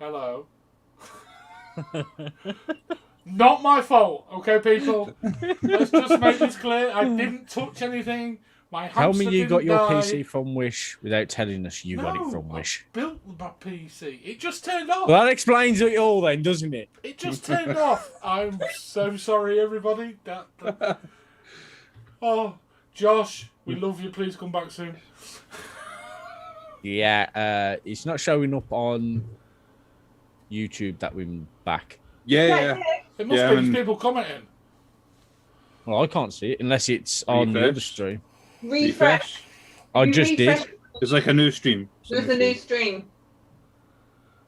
Hello. Not my fault, okay, people? Let's just make this clear. I didn't touch anything. My hamster Tell me you got your die. PC from Wish without telling us you got it from Wish. I built my PC. It just turned off. Well, that explains it all then, doesn't it? It just turned off. I'm so sorry, everybody. Oh, Josh, we love you. Please come back soon. Yeah, it's not showing up on YouTube that we're back. Yeah. It must be people commenting. Well, I can't see it unless it's on the other stream. Refresh. I just did. It's like a new stream. There's a new stream.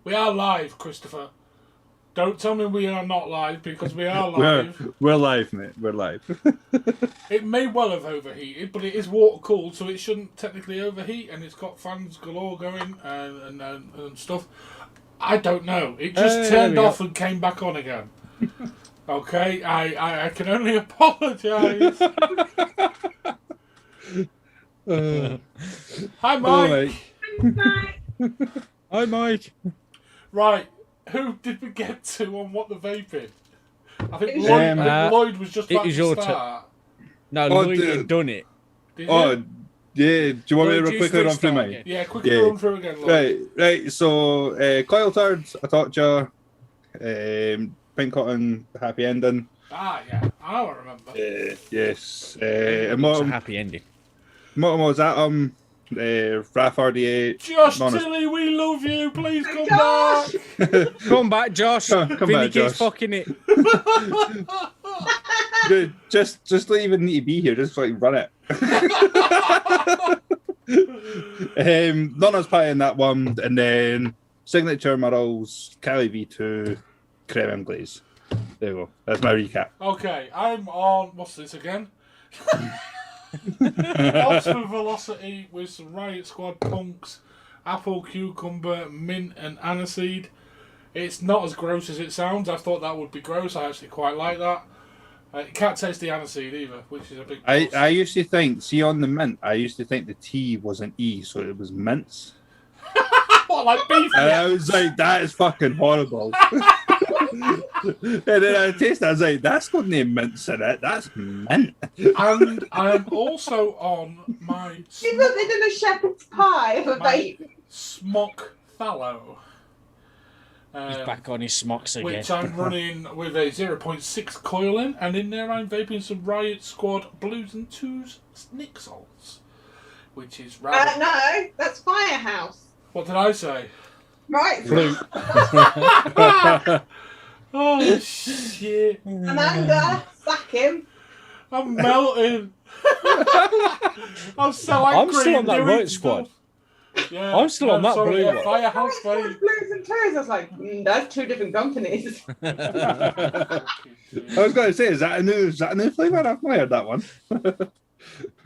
We are live, Christopher. Don't tell me we are not live, because we are live. We're live, mate. We're live. It may well have overheated, but it is water cooled, so it shouldn't technically overheat, and it's got fans galore going and stuff. I don't know. It just turned off and came back on again. Okay, I can only apologise. Hi, Mike. Hi, Mike. Right, who did we get to on what the vaping? I think Lloyd was just about to start. No, Lloyd had done it. Did yeah. Do you want me to quickly run through mine? Yeah, quickly run through again, Lloyd. Right. So, coil turds, I taught you. Pink cotton, happy ending. Ah, yeah, I don't remember. Yes. It's a happy ending. Motomo's Atom, RAF RD8. Josh Tilly, we love you. Please come back. Come back, Josh. Come back, keeps Josh. fucking it. Dude, just don't even need to be here. Just like run it. Donna's playing that one, and then Signature Murals, Cali V2, Creme Glaze. There you go. That's my recap. Okay, I'm on. What's this again? Oxford Velocity with some Riot Squad punks, apple, cucumber, mint, and aniseed. It's not as gross as it sounds. I thought that would be gross. I actually quite like that. You can't taste the aniseed either, which is a big plus. I used to think, see on the mint, I used to think the T was an E, so it was mints. What, like beef? And I was like, that is fucking horrible. And then I tasted it, I was like, that's got no mints in it. That's mint. And I'm also on my... You thought they did a shepherd's pie of a vape? Smock Fallow. He's back on his smocks again. Which I'm running with a 0.6 coil in, and in there I'm vaping some Riot Squad Blues and Twos Nick Salts, which is rather... No, that's Firehouse. What did I say? Right. Blue. Oh, shit. Amanda, sack him. I'm melting. I'm so angry. I'm still on that Riot Squad. Yeah, I'm still on that blue one. Firehouse vape. Blues and Twos. I was like, that's two different companies. I was going to say, is that a new flavour? I've not heard that one.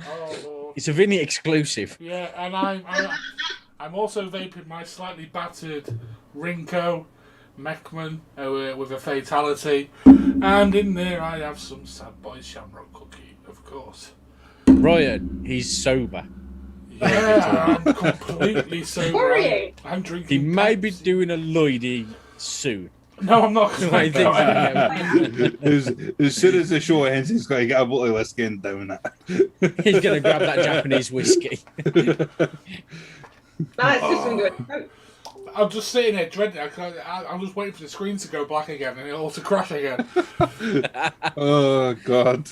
Oh, It's a Vinny exclusive. yeah, and I'm also vaping my slightly battered Rinko Mechman with a fatality, and in there I have some Sad Boy Shamrock cookie, of course. Ryan, he's sober. Yeah, I'm completely sober. Worrying. I'm drinking. He may be Pepsi. doing a Lloydie soon. No, I'm not. I think As soon as the show ends, he's got to get a bottle of whiskey and down it. he's going to grab that Japanese whiskey. That's just good. I'm just sitting there dreading it. I'm just waiting for the screen to go black again and it'll to crash again. Oh, God.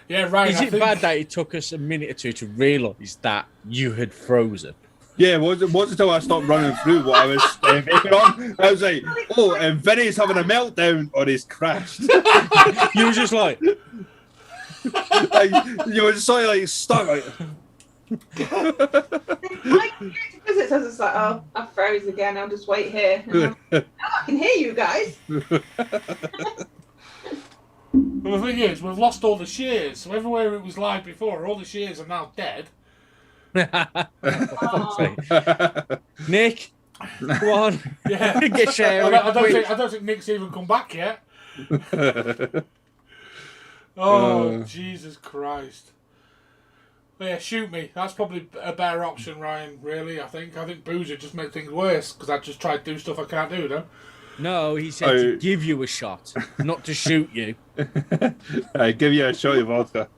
Yeah, right. Is it bad that it took us a minute or two to realise that you had frozen? Yeah, it wasn't until I stopped running through what I was making on. I was like, oh, and Vinny's having a meltdown or he's crashed. You were just like... Like, you were just sort of like stuck. Like... I came to visit, so I was just like, oh, I froze again. I'll just wait here. Now I can hear you guys. But the thing is, we've lost all the shears. So everywhere it was live before, all the shears are now dead. Nick, come on. Yeah. Get sharing. I don't think Nick's even come back yet. Oh, Jesus Christ. Yeah, shoot me. That's probably a better option, Ryan. Really, I think booze would just make things worse because I just try to do stuff I can't do. Though. No, he said to give you a shot, not to shoot you. I give you a shot of vodka.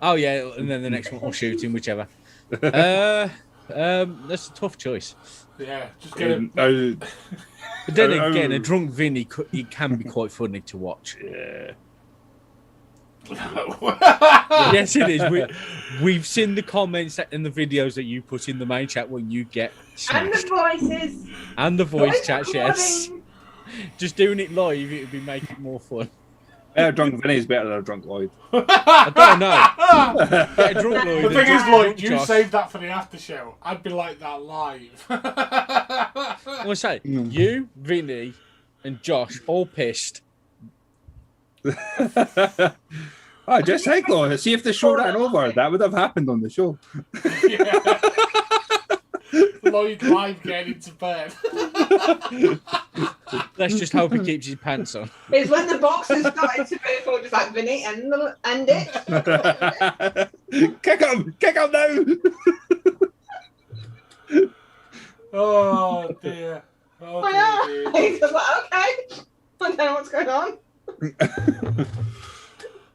Oh yeah, and then the next one will shoot him, whichever. That's a tough choice. Yeah, just get it. But then again, a drunk Vinny, he can be quite funny to watch. Yeah. Yes, it is. We've seen the comments and the videos that you put in the main chat when you get smashed. And the voices. And the voice chats, recording. yes. Just doing it live, it would be making it more fun. Drunk Vinny is better than a drunk Lloyd. I don't know. Get a drunk Lloyd. The thing is, drunk Lloyd, you Josh. saved that for the after show. I'd be like that live. I want to say, you, Vinny, and Josh all pissed. Oh, just cycle. See if the show ran over. That would have happened on the show. Yeah. Lloyd live getting into bed. Let's just hope he keeps his pants on. It's when the boxers started to move forward, just like Vinny, end it. Kick him now. Oh dear. Oh I dear. know. He's just like, okay. I don't know what's going on.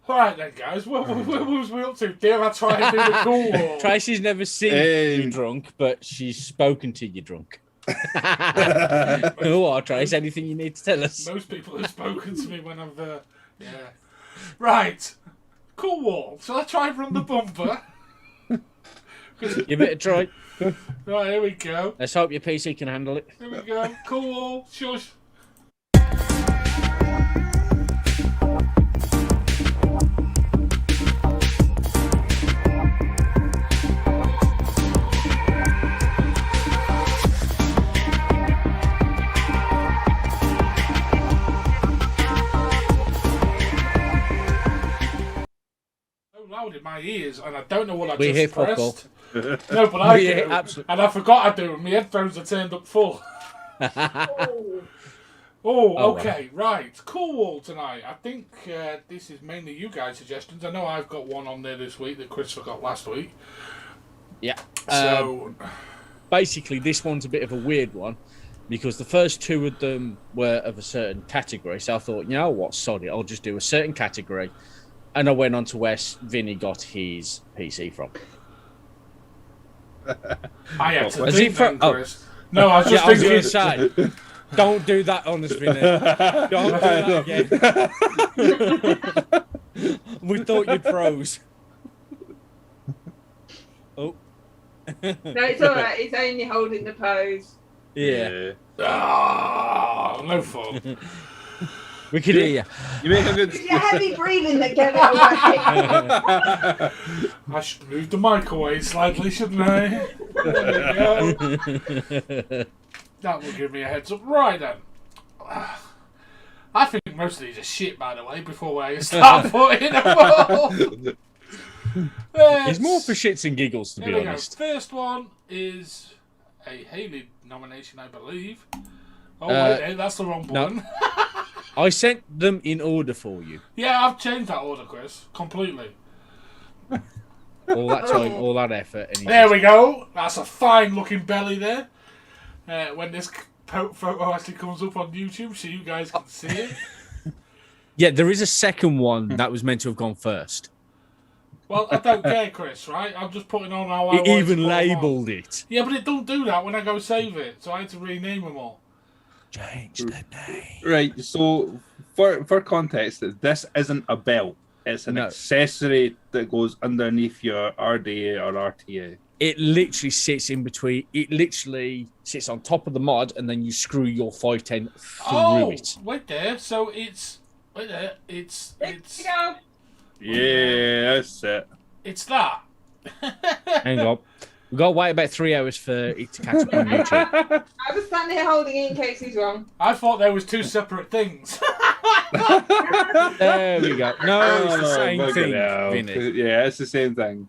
All right then, guys. What was we up to? Dare I try and do the cool wall? Tracy's never seen you drunk, but she's spoken to you drunk. Oh, Trace, anything you need to tell us? Most people have spoken to me when I've, yeah. Right. Cool wall. Shall I try and run the bumper? Give it a try. Right, here we go. Let's hope your PC can handle it. Here we go. Cool wall. Shush. Loud in my ears, and I don't know what I We hear just fuck all. pressed. No, but I hear do, absolutely. and I forgot I do. My headphones are turned up full. Oh. Oh, okay, right. Cool wall tonight. I think this is mainly you guys' suggestions. I know I've got one on there this week that Chris forgot last week. Yeah. So, Basically, this one's a bit of a weird one because the first two of them were of a certain category. So I thought, you know what, sorry, I'll just do a certain category. And I went on to where Vinny got his PC from. I had to Is think he from- then, Chris. No, I was just I was thinking. going to say, don't do that on us, Vinny. Don't do that again. We thought you froze. Oh. No, it's all right. He's only holding the pose. Yeah. Ah, no fun. We could hear you. You make a good. It's your heavy breathing that get it away. I should move the mic away slightly, shouldn't I? There we go. That will give me a heads up. Right then. I think most of these are shit, by the way, before I start putting them all. It's more for shits and giggles, to be Here we go. honest. First one is a Haley nomination, I believe. Oh, wait, that's the wrong button. No. I sent them in order for you. Yeah, I've changed that order, Chris, completely. All that time, all that effort. And There we go. That's a fine looking belly there. When this photo actually comes up on YouTube, so you guys can see it. Yeah, there is a second one that was meant to have gone first. Well, I don't care, Chris, right? I'm just putting on how I It want to even put 'em on. labelled it. Yeah, but it don't do that when I go save it, so I had to rename them all. Change the name. Right, so for context, this isn't a belt. It's an No. accessory that goes underneath your RDA or RTA. It literally sits in between. It literally sits on top of the mod, and then you screw your 510 through it. Wait there. So it's wait there. It's Go. Yeah, that's it. it's that. Hang on. We've got to wait about 3 hours for it to catch up on YouTube. I was standing here holding it in case he's wrong. I thought there was two separate things. There we go. No, it's the same fucking thing, hell. Vinny. Yeah, it's the same thing.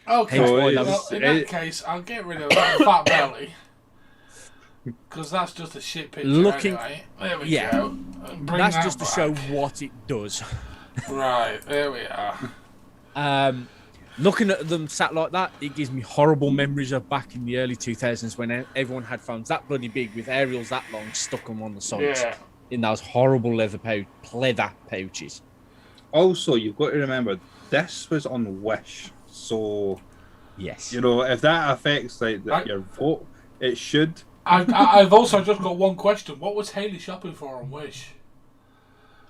Okay, Hence why that well, was- in that case, I'll get rid of that fat belly. Because that's just a shit picture Looking- anyway. There we Yeah. go. Bring That's that just to back. show what it does. Right, there we are. Looking at them sat like that, it gives me horrible memories of back in the early 2000s when everyone had phones that bloody big with aerials that long stuck them on the sides in those horrible leather pouches. Also, you've got to remember, this was on Wish, so yes, you know, if that affects your vote, it should. I've also just got one question. What was Hayley shopping for on Wish?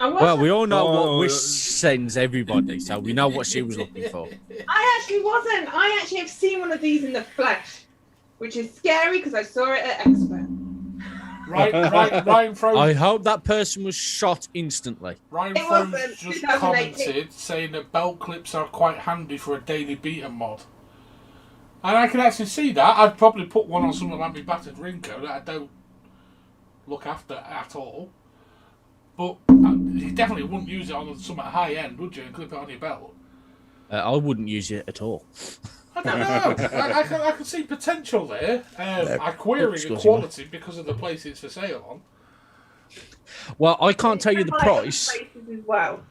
Well, we all know what Wish sends everybody, so we know what she was looking for. I actually wasn't. I actually have seen one of these in the flesh, which is scary because I saw it at Expo. Ryan Frozen. I hope that person was shot instantly. Ryan Frozen just commented saying that belt clips are quite handy for a daily beater mod. And I can actually see that. I'd probably put one on something like my battered Rinko that I don't look after at all. But you definitely wouldn't use it on something high end, would you? And clip it on your belt. I wouldn't use it at all. I don't know. I can see potential there. I query the quality because of the place it's for sale on. Well, I can't tell you the price. Well,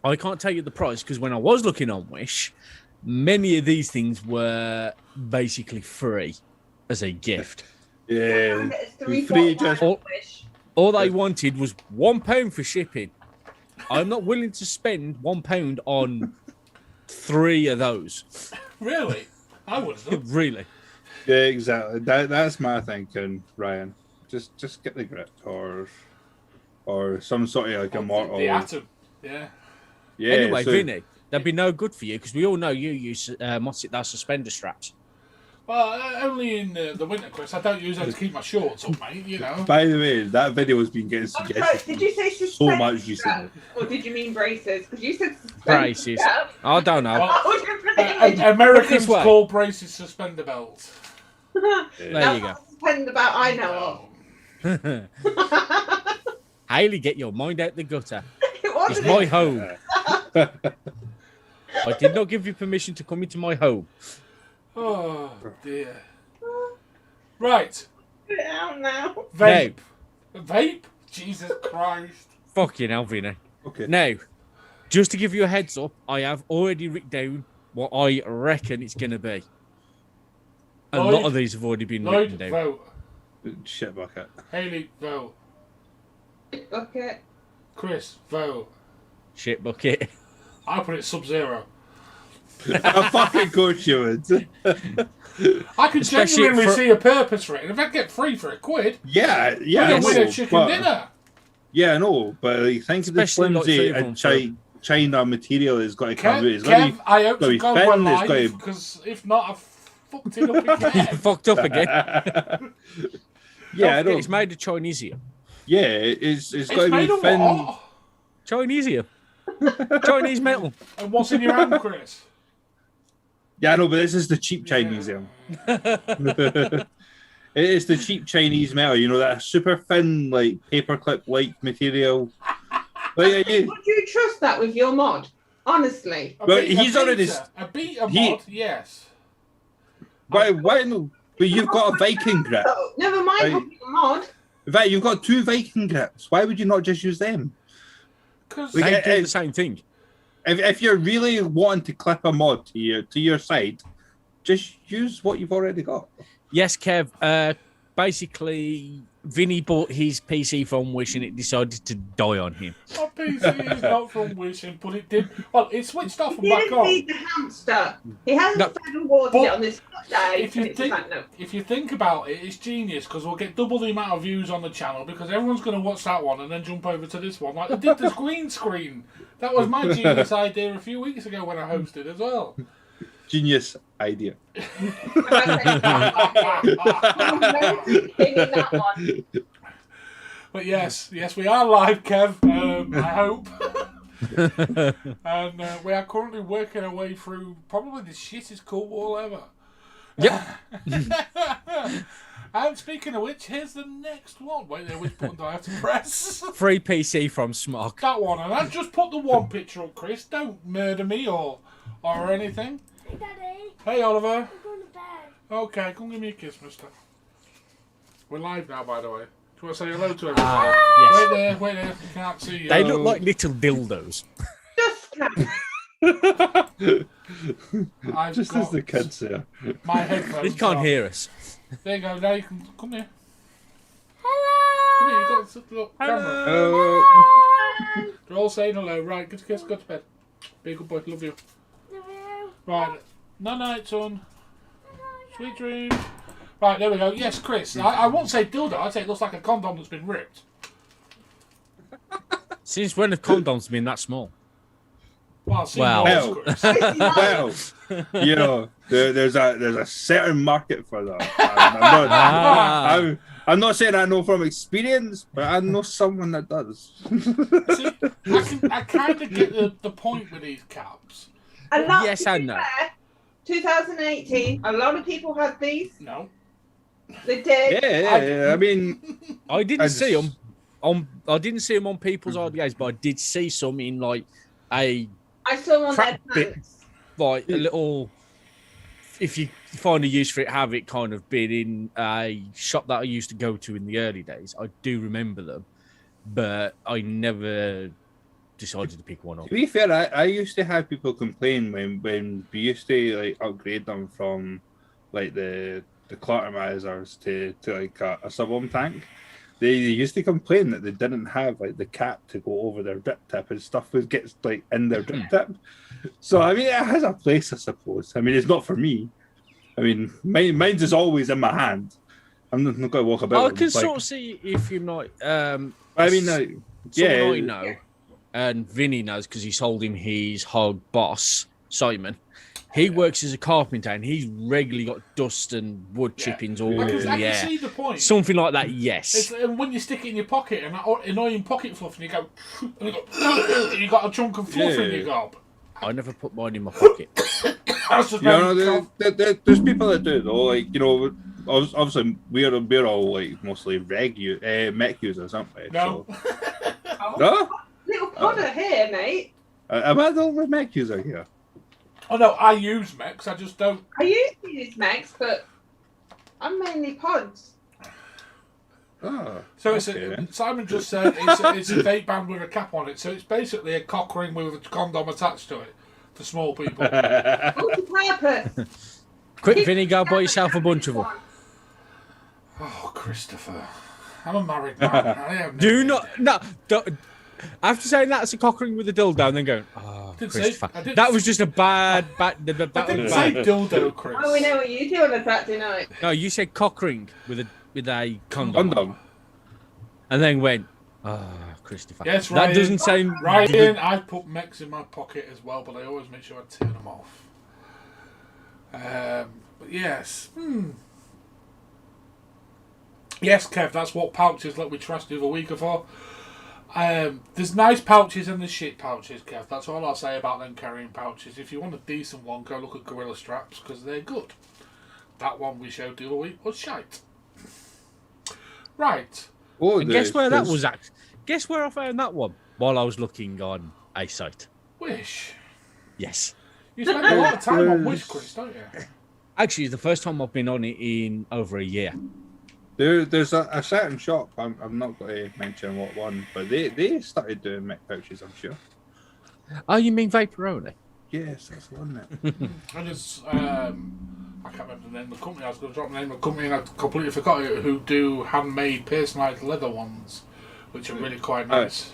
I can't tell you the price because when I was looking on Wish, many of these things were basically free as a gift. Yeah, free just. All they wanted was £1 for shipping. I'm not willing to spend £1 on 3 of those. Really? I would have. Really? Yeah, exactly. That's my thinking, Ryan. Just get the grip or some sort of like immortal. The atom. Yeah. Yeah. Anyway, Vinny, that'd be no good for you because we all know you use what's it? Those suspender straps. Well, only in the winter, Chris. I don't use them to keep my shorts up, mate. You know. By the way, that video has been getting suggested. Did you say so much recently? Or did you mean braces? Because you said braces. I don't know. Americans call braces suspender belts. There you go. Suspender belt I know of. Hayley, get your mind out the gutter. It's my home. I did not give you permission to come into my home. Oh dear. Right. Put it out now. Vape. Vape? Jesus Christ. Fucking hell, Vinny. Okay. Now, just to give you a heads up, I have already written down what I reckon it's going to be. A lot of these have already been written down. Vote. Shit bucket. Hayley, vote. Bucket. Chris, vote. Shit bucket. I put it Sub-Zero. I fucking course you would. I could genuinely see a purpose for it. And if I get free for £1, yeah, I win a chicken dinner. Yeah, I know, but like, think of the flimsy and China material is got to come with. Kev, I hope to go one live because if not, I've fucked it up again. You fucked up again. Yeah, I know. It's made of Chinesium. Yeah, it's got to be thin. What? Chinesium. Chinese metal. And what's in your hand, Chris? Yeah, I know, but this is the cheap Chinese metal. It is the cheap Chinese metal, you know, that super thin, like paperclip-like material. But, yeah, Would you trust that with your mod? Honestly. But he's already a beta mod, yes. Why no? But you've got a Viking grip. Oh, never mind a mod. In fact, you've got 2 Viking grips. Why would you not just use them? Because they do the same thing. If you're really wanting to clip a mod to your side, just use what you've already got. Yes, Kev. Basically, Vinny bought his PC from Wish and it decided to die on him. My PC is not from Wishing, but it did. Well, it switched off and He back didn't on. need the hamster. He hasn't fed and watered it on this day. If you think about it, it's genius because we'll get double the amount of views on the channel because everyone's going to watch that one and then jump over to this one. Like they did the green screen. That was my genius idea a few weeks ago when I hosted as well. Genius idea. But yes, we are live, Kev. I hope. And we are currently working our way through probably the shittest Cold War ever. Yep. And speaking of which, here's the next one. Wait there, which button do I have to press? Free PC from Smog. That one, and I've just put the one picture up, Chris. Don't murder me or anything. Hey, Daddy. Hey, Oliver. I'm going to bed. Okay, come give me a kiss, mister. We're live now, by the way. Do you want to say hello to everyone? Yes. Wait there. You can't see you. They look like little dildos. Just I've Just got as the kids say. my headphones. He can't on. hear us. There you go. Now you can come here. Come here. You got the look, camera. Oh. They're all saying hello. Right, go to bed. Be a good boy. Love you. Right. No night, son. Sweet dreams. Right, there we go. Yes, Chris. I won't say dildo. I'd say it looks like a condom that's been ripped. Since when have condoms been that small? Well, I've seen Wow. yours, Chris. Well, you know, there's a certain market for that. I'm not saying I know from experience, but I know someone that does. See, I kind of get the point with these caps. And that's, Yes to and be no. fair, 2018, a lot of people had these. No. They did. Yeah. I mean, I didn't just- see them I didn't see them on people's IBAs, but I did see some in like I saw them on their crap bit. pants. like a little. If you find a use for it, have it kind of been in a shop that I used to go to in the early days. I do remember them, but I never decided to pick one up. to be fair, I used to have people complain when we used to like upgrade them from like the cauterizers to like a sub-ohm tank. They used to complain that they didn't have like the cap to go over their drip tip and stuff would get like in their drip tip. So I mean, it has a place, I suppose. I mean, it's not for me. I mean, mine's is always in my hand. I'm not going to walk about. I with can it, sort of see if you're not. I mean, Someone I yeah. know, and Vinny knows because he sold him his hog boss, Simon. He works as a carpenter and he's regularly got dust and wood chippings all Yeah. over I the can air. see the point. Something like that, yes. And when you stick it in your pocket and that annoying pocket fluff, and you go, and you got a chunk of fluff in your gob. I never put mine in my pocket. That's just You know, there's people that do it though. Like, you know, obviously we're all like mostly mech users, aren't we? No. Oh, No? little podder here, mate. Am I the only mech user here? Oh no, I use mechs. I just don't. I used to use Max, but I'm mainly pods. Oh, So okay. Simon just said it's a vape band with a cap on it. So it's basically a cock ring with a condom attached to it for small people. Multi-purpose. Quick, Vinny, go buy yourself a bunch of them. Oh, Christopher, I'm a married man. I have no Do idea. not, no, don't, after saying that's a cock ring with a dildo and then going, oh, Didn't say- Christopher. I didn't That say- was just a bad, I didn't was say bad. dildo, Chris. Oh, we know what you do on a Saturday night. No, you said cock ring with a condom. Condom. And then went, oh, Christopher. Yes, That Ryan. doesn't sound Ryan, I put mechs in my pocket as well, but I always make sure I turn them off. But yes. Yes, Kev, that's what pouches like we trashed the other week are for. There's nice pouches and there's shit pouches, Kev. That's all I'll say about them carrying pouches. If you want a decent one, go look at Gorilla Straps because they're good. That one we showed the other week was shite. Right. Oh, And guess where that was at? Guess where I found that one? While I was looking on a site. Wish. Yes. You spend a lot of time on Wish, Chris, don't you? Actually, it's the first time I've been on it in over a year. There's a certain shop, I'm not going to mention what one, but they started doing mech pouches, I'm sure. Oh, you mean vapor only? Yes, that's the one. It. And it's, I can't remember the name of the company. I was going to drop the name of the company and I completely forgot it, who do handmade personalised leather ones, which are really quite nice.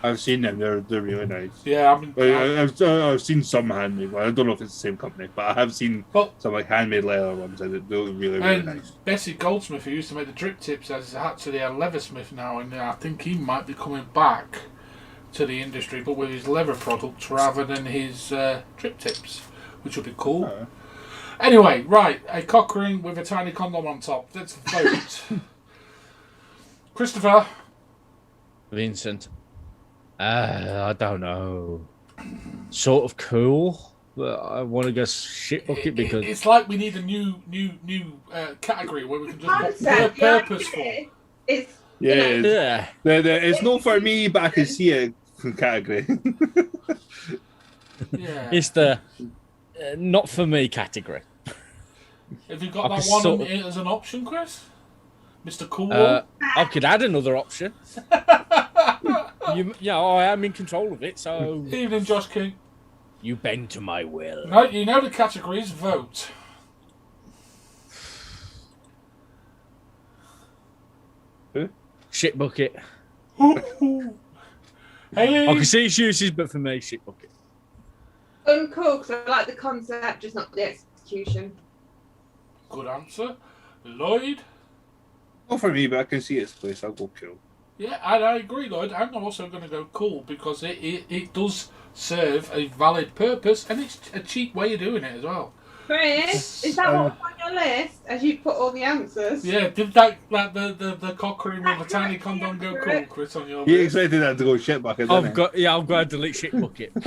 I've seen them, they're really nice. Yeah, I mean, I've seen some handmade ones. I don't know if it's the same company, but I have seen well, some like handmade leather ones and they look really and nice. Bessie Goldsmith, who used to make the drip tips, is actually a leathersmith now, and I think he might be coming back to the industry, but with his leather products rather than his drip tips, which would be cool. Oh. Anyway, right, a cock ring with a tiny condom on top. Let's vote. Christopher. Vincent. I don't know. Sort of cool, but I want to go shit bucket because It's like we need a new category where we can just put Concept, the purposeful. idea is, Yeah, you know, yeah. it's not for me, but I can see it category. Yeah. It's the not for me category. Have you got I that could one sort as an option, Chris? Mr. Cool? I could add another option. Yeah, I am in control of it. So Evening, Josh King. You bend to my will. No, you know the categories. Vote. Shit bucket. Haley. I can see its uses, but for me, shit bucket. Uncool, because I like the concept, just not the execution. Good answer. Lloyd. Not for me, but I can see its place. I'll go cool. Yeah, I agree, Lloyd. I'm also going to go cool because it does serve a valid purpose and it's a cheap way of doing it as well. Chris, is that what's on your list as you put all the answers? Yeah, did that like the cockering with a tiny condom go cool, Chris, on your You list? expected that to go shit bucket, didn't I've got to delete shit bucket. No,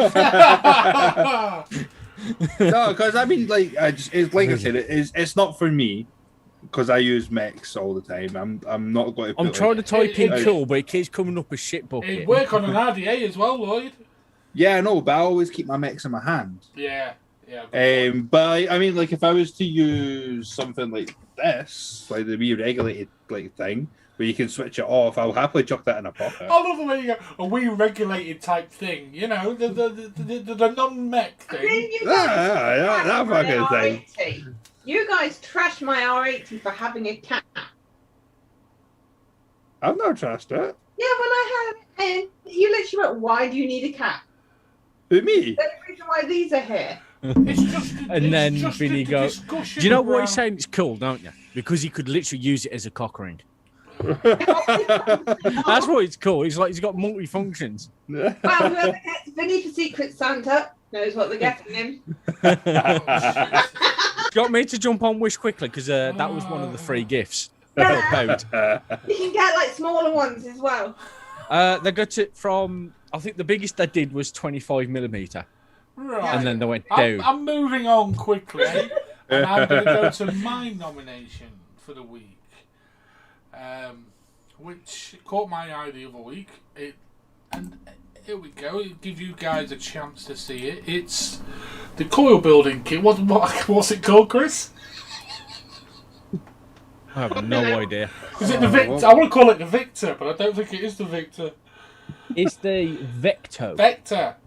because I mean, like, it's like I said, it's not for me because I use mechs all the time. I'm not going to. Put, I'm trying to type in it- cool, but it keeps coming up as shit bucket. It'd work on an RDA as well, Lloyd. Yeah, I know, but I always keep my mechs in my hand. Yeah. Good point. But I mean, like, if I was to use something like this, like the wee regulated like thing, where you can switch it off, I'll happily chuck that in a pocket. I love the way you go, a wee regulated type thing, you know, the non-mech I thing. mean, you Yeah, guys that trash fucking my thing. R80. You guys trash my R80 for having a cat. I've never trashed it. Yeah, when I had it in, you literally went, why do you need a cat? Who, me? That's the reason why these are here. It's just, And then Vinny the goes, discussion do you know what around- he's saying? It's cool, don't you? Because he could literally use it as a cock ring. That's why it's cool. He's like he's got multi-functions. Well, whoever gets Vinny for Secret Santa knows what they're getting him. Do you want me to jump on Wish quickly? Because that was one of the free gifts. Yeah. You can get like smaller ones as well. They got it from, I think the biggest they did was 25mm. Right. And then they went down. I'm moving on quickly, and I'm going to go to my nomination for the week, which caught my eye the other week. And here we go. It'll give you guys a chance to see it. It's the coil building kit. What's it called, Chris? I have no idea. Is it the Victor? I want to call it the Victor, but I don't think it is the Victor. It's the Vecto. Vector.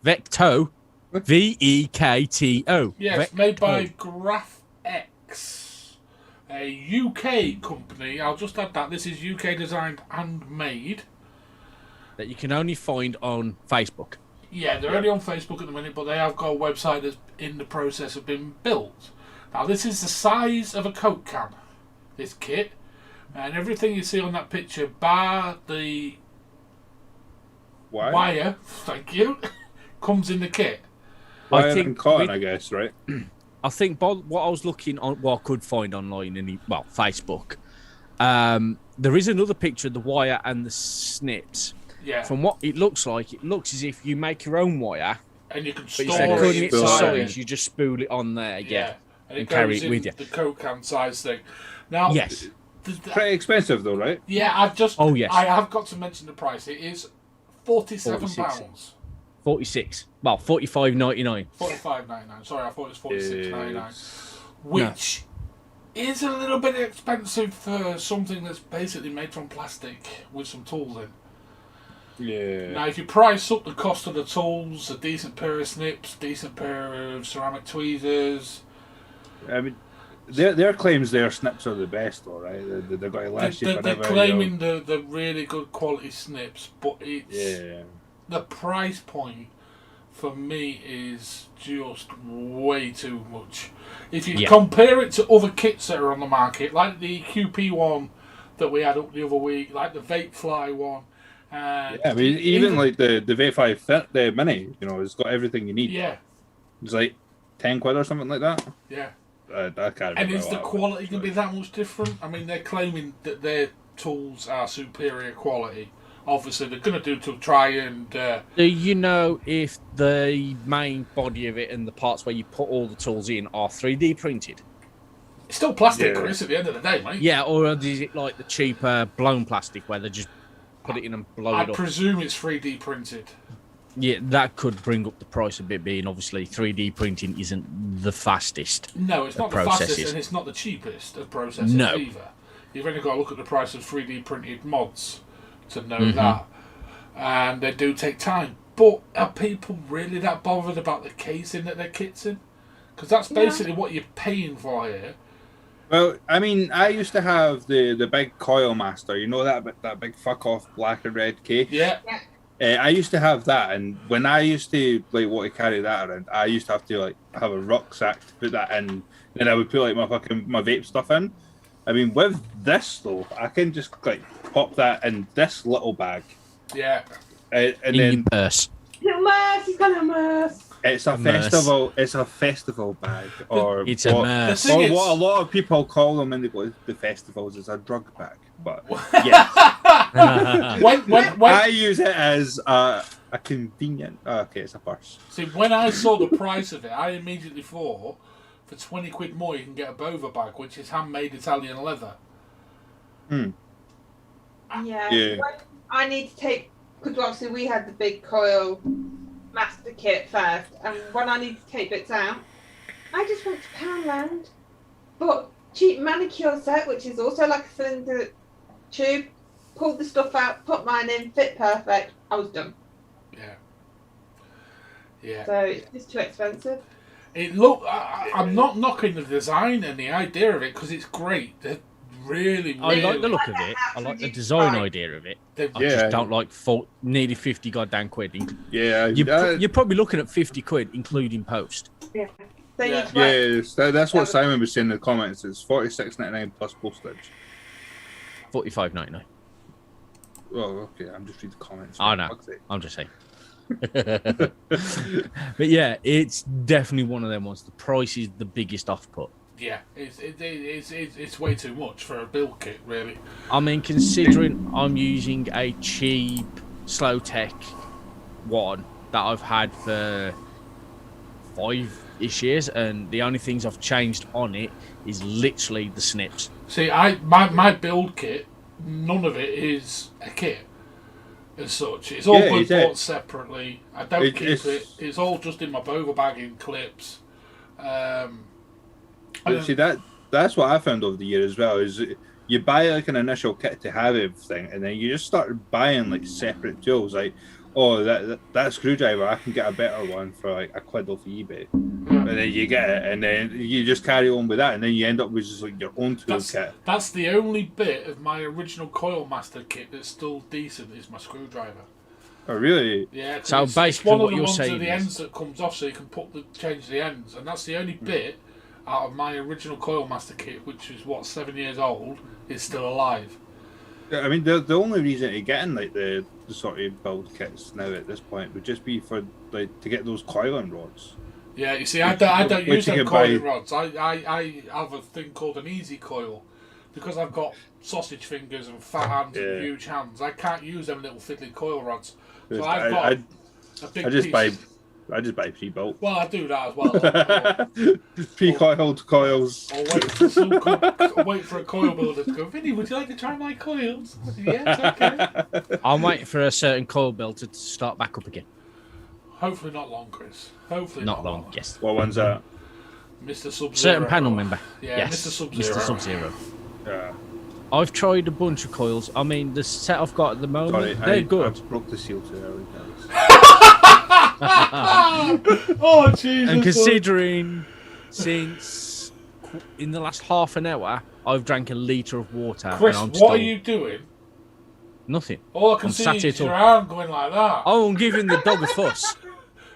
Vecto. Vekto. Yes, Vecto. made by GraphX, a UK company. I'll just add that this is UK designed and made. That you can only find on Facebook. Yeah, they're only on Facebook at the minute, but they have got a website that's in the process of being built. Now, this is the size of a Coke can, this kit, and everything you see on that picture, bar the wire, thank you, comes in the kit. Wire and cotton, with- I guess, right? I think what I was looking on, what I could find online Facebook, there is another picture of the wire and the snips. Yeah, From what it looks like, it looks as if you make your own wire, and you can but store instead of cutting it to Store it. size, you just spool it on there. Yeah. and and carry goes it in with you. the Coke can size thing. Now, Yes. Pretty expensive, though, right? Yeah, I've just. Oh, yes. I have got to mention the price. It is £47. 46. 46. Well, 45.99. £45.99. Sorry, I thought it was £46.99. Which is a little bit expensive for something that's basically made from plastic with some tools in. Yeah. Now, if you price up the cost of the tools, a decent pair of snips, decent pair of ceramic tweezers. I mean, their claims their snips are the best, though, right? They've got to last you They're forever. claiming the really good quality snips, but it's Yeah. the price point for me is just way too much. If you compare it to other kits that are on the market, like the QP one that we had up the other week, like the Vapefly one. Yeah, I mean, even like the V5 Fit, the Mini, you know, it's got everything you need. Yeah, It's like 10 quid or something like that. yeah. I can't remember. And is the what it quality was, going to be that much different? I mean, they're claiming that their tools are superior quality. Obviously, they're going to do to try and... Do you know if the main body of it and the parts where you put all the tools in are 3D printed? It's still plastic, Yeah. Chris, at the end of the day, mate. Yeah, or is it like the cheaper blown plastic where they just put it in and blow I it up? presume it's 3D printed. Yeah, that could bring up the price a bit, being obviously 3D printing isn't the fastest. No, it's The not the fastest processes. and it's not the cheapest of processes No. either. You've only got to look at the price of 3D printed mods to know Mm-hmm. that. And they do take time. But are people really that bothered about the casing that their kit's in? Because that's basically what you're paying for here. Well, I mean, I used to have the big Coil Master. You know that big fuck off black and red case. Yeah. I used to have that, and when I used to like want to carry that around, I used to have to like have a rucksack to put that in. Then I would put like my vape stuff in. I mean, with this though, I can just like pop that in this little bag. Yeah. And in then your purse. Little Merce, he's got a Merce. it's a festival. It's a festival bag, or It's a mess. thing Or is- what a lot of people call them when they go to the festivals is a drug bag. But yes, when I use it as a convenient. Okay, it's a purse. See, when I saw the price of it, I immediately thought, for 20 quid more, you can get a Bova bag, which is handmade Italian leather. Hmm. Yeah. Yeah. When I need to take, because obviously we had the big Coil Master kit first, and when I need to take bits out, I just went to Poundland, bought cheap manicure set, which is also like a cylinder tube, pulled the stuff out, put mine in, fit perfect. I was done. Yeah. Yeah. So it's just too expensive. It look. I'm not knocking the design and the idea of it because it's great. They're really, I really. like the look of it. I like the design idea of it. I Yeah. just don't like nearly 50 goddamn quid. Yeah, You're probably looking at 50 quid, including post. Yeah. So Yeah. you've got- yes, that's what Simon was saying in the comments. It's $46.99 plus postage. 45.99. Well, okay, I'm just reading the comments. I know. Fuck's sake. I'm just saying. But yeah, it's definitely one of them ones. The price is the biggest off put. Yeah, it's way too much for a build kit, really. I mean, considering I'm using a cheap Slow Tech one that I've had for 5-ish years, and the only things I've changed on it is literally the snips. See, my build kit, none of it is a kit as such. It's all bought separately. I don't keep it. It's all just in my Bova bag in clips. But see, that's what I found over the year as well. Is you buy like an initial kit to have everything, and then you just start buying like separate tools. Like, oh, that screwdriver, I can get a better one for like £1 off eBay, and then you get it, and then you just carry on with that, and then you end up with just like your own tool kit. That's the only bit of my original Coil Master kit that's still decent is my screwdriver. Oh, really? Yeah. So it's basically one what of the you're ones saying at the is- ends that comes off, so you can change the ends, and that's the only bit out of my original Coil Master kit, which is 7 years old, is still alive. Yeah, I mean, the only reason to get in like the sort of build kits now at this point would just be for like to get those coiling rods. Yeah, you see, I don't use Which you them can coiling buy- rods. I have a thing called an easy coil. Because I've got sausage fingers and fat hands and huge hands, I can't use them little fiddly coil rods. So I've got a big piece. I just buy pre-built. Well, I do that as well. Pre-coiled coils. Or wait for a coil builder to go, Vinny, would you like to try my coils? Yeah, it's okay. I'm waiting for a certain coil builder to start back up again. Hopefully not long, Chris. Hopefully Not long, yes. What one's that? Mr. Sub-Zero. Certain panel member. Yeah, Yes, Mr. Sub-Zero. Mr. Sub-Zero. Yeah. I've tried a bunch of coils. I mean, the set I've got at the moment, Sorry, they're I good. broke the seal too early, guys. Oh, Jesus. And considering since in the last half an hour, I've drank a litre of water. Chris, and I'm what still... are you doing? Nothing. All I can I'm see sat is here till- your arm going like that. Oh, I'm giving the dog a fuss.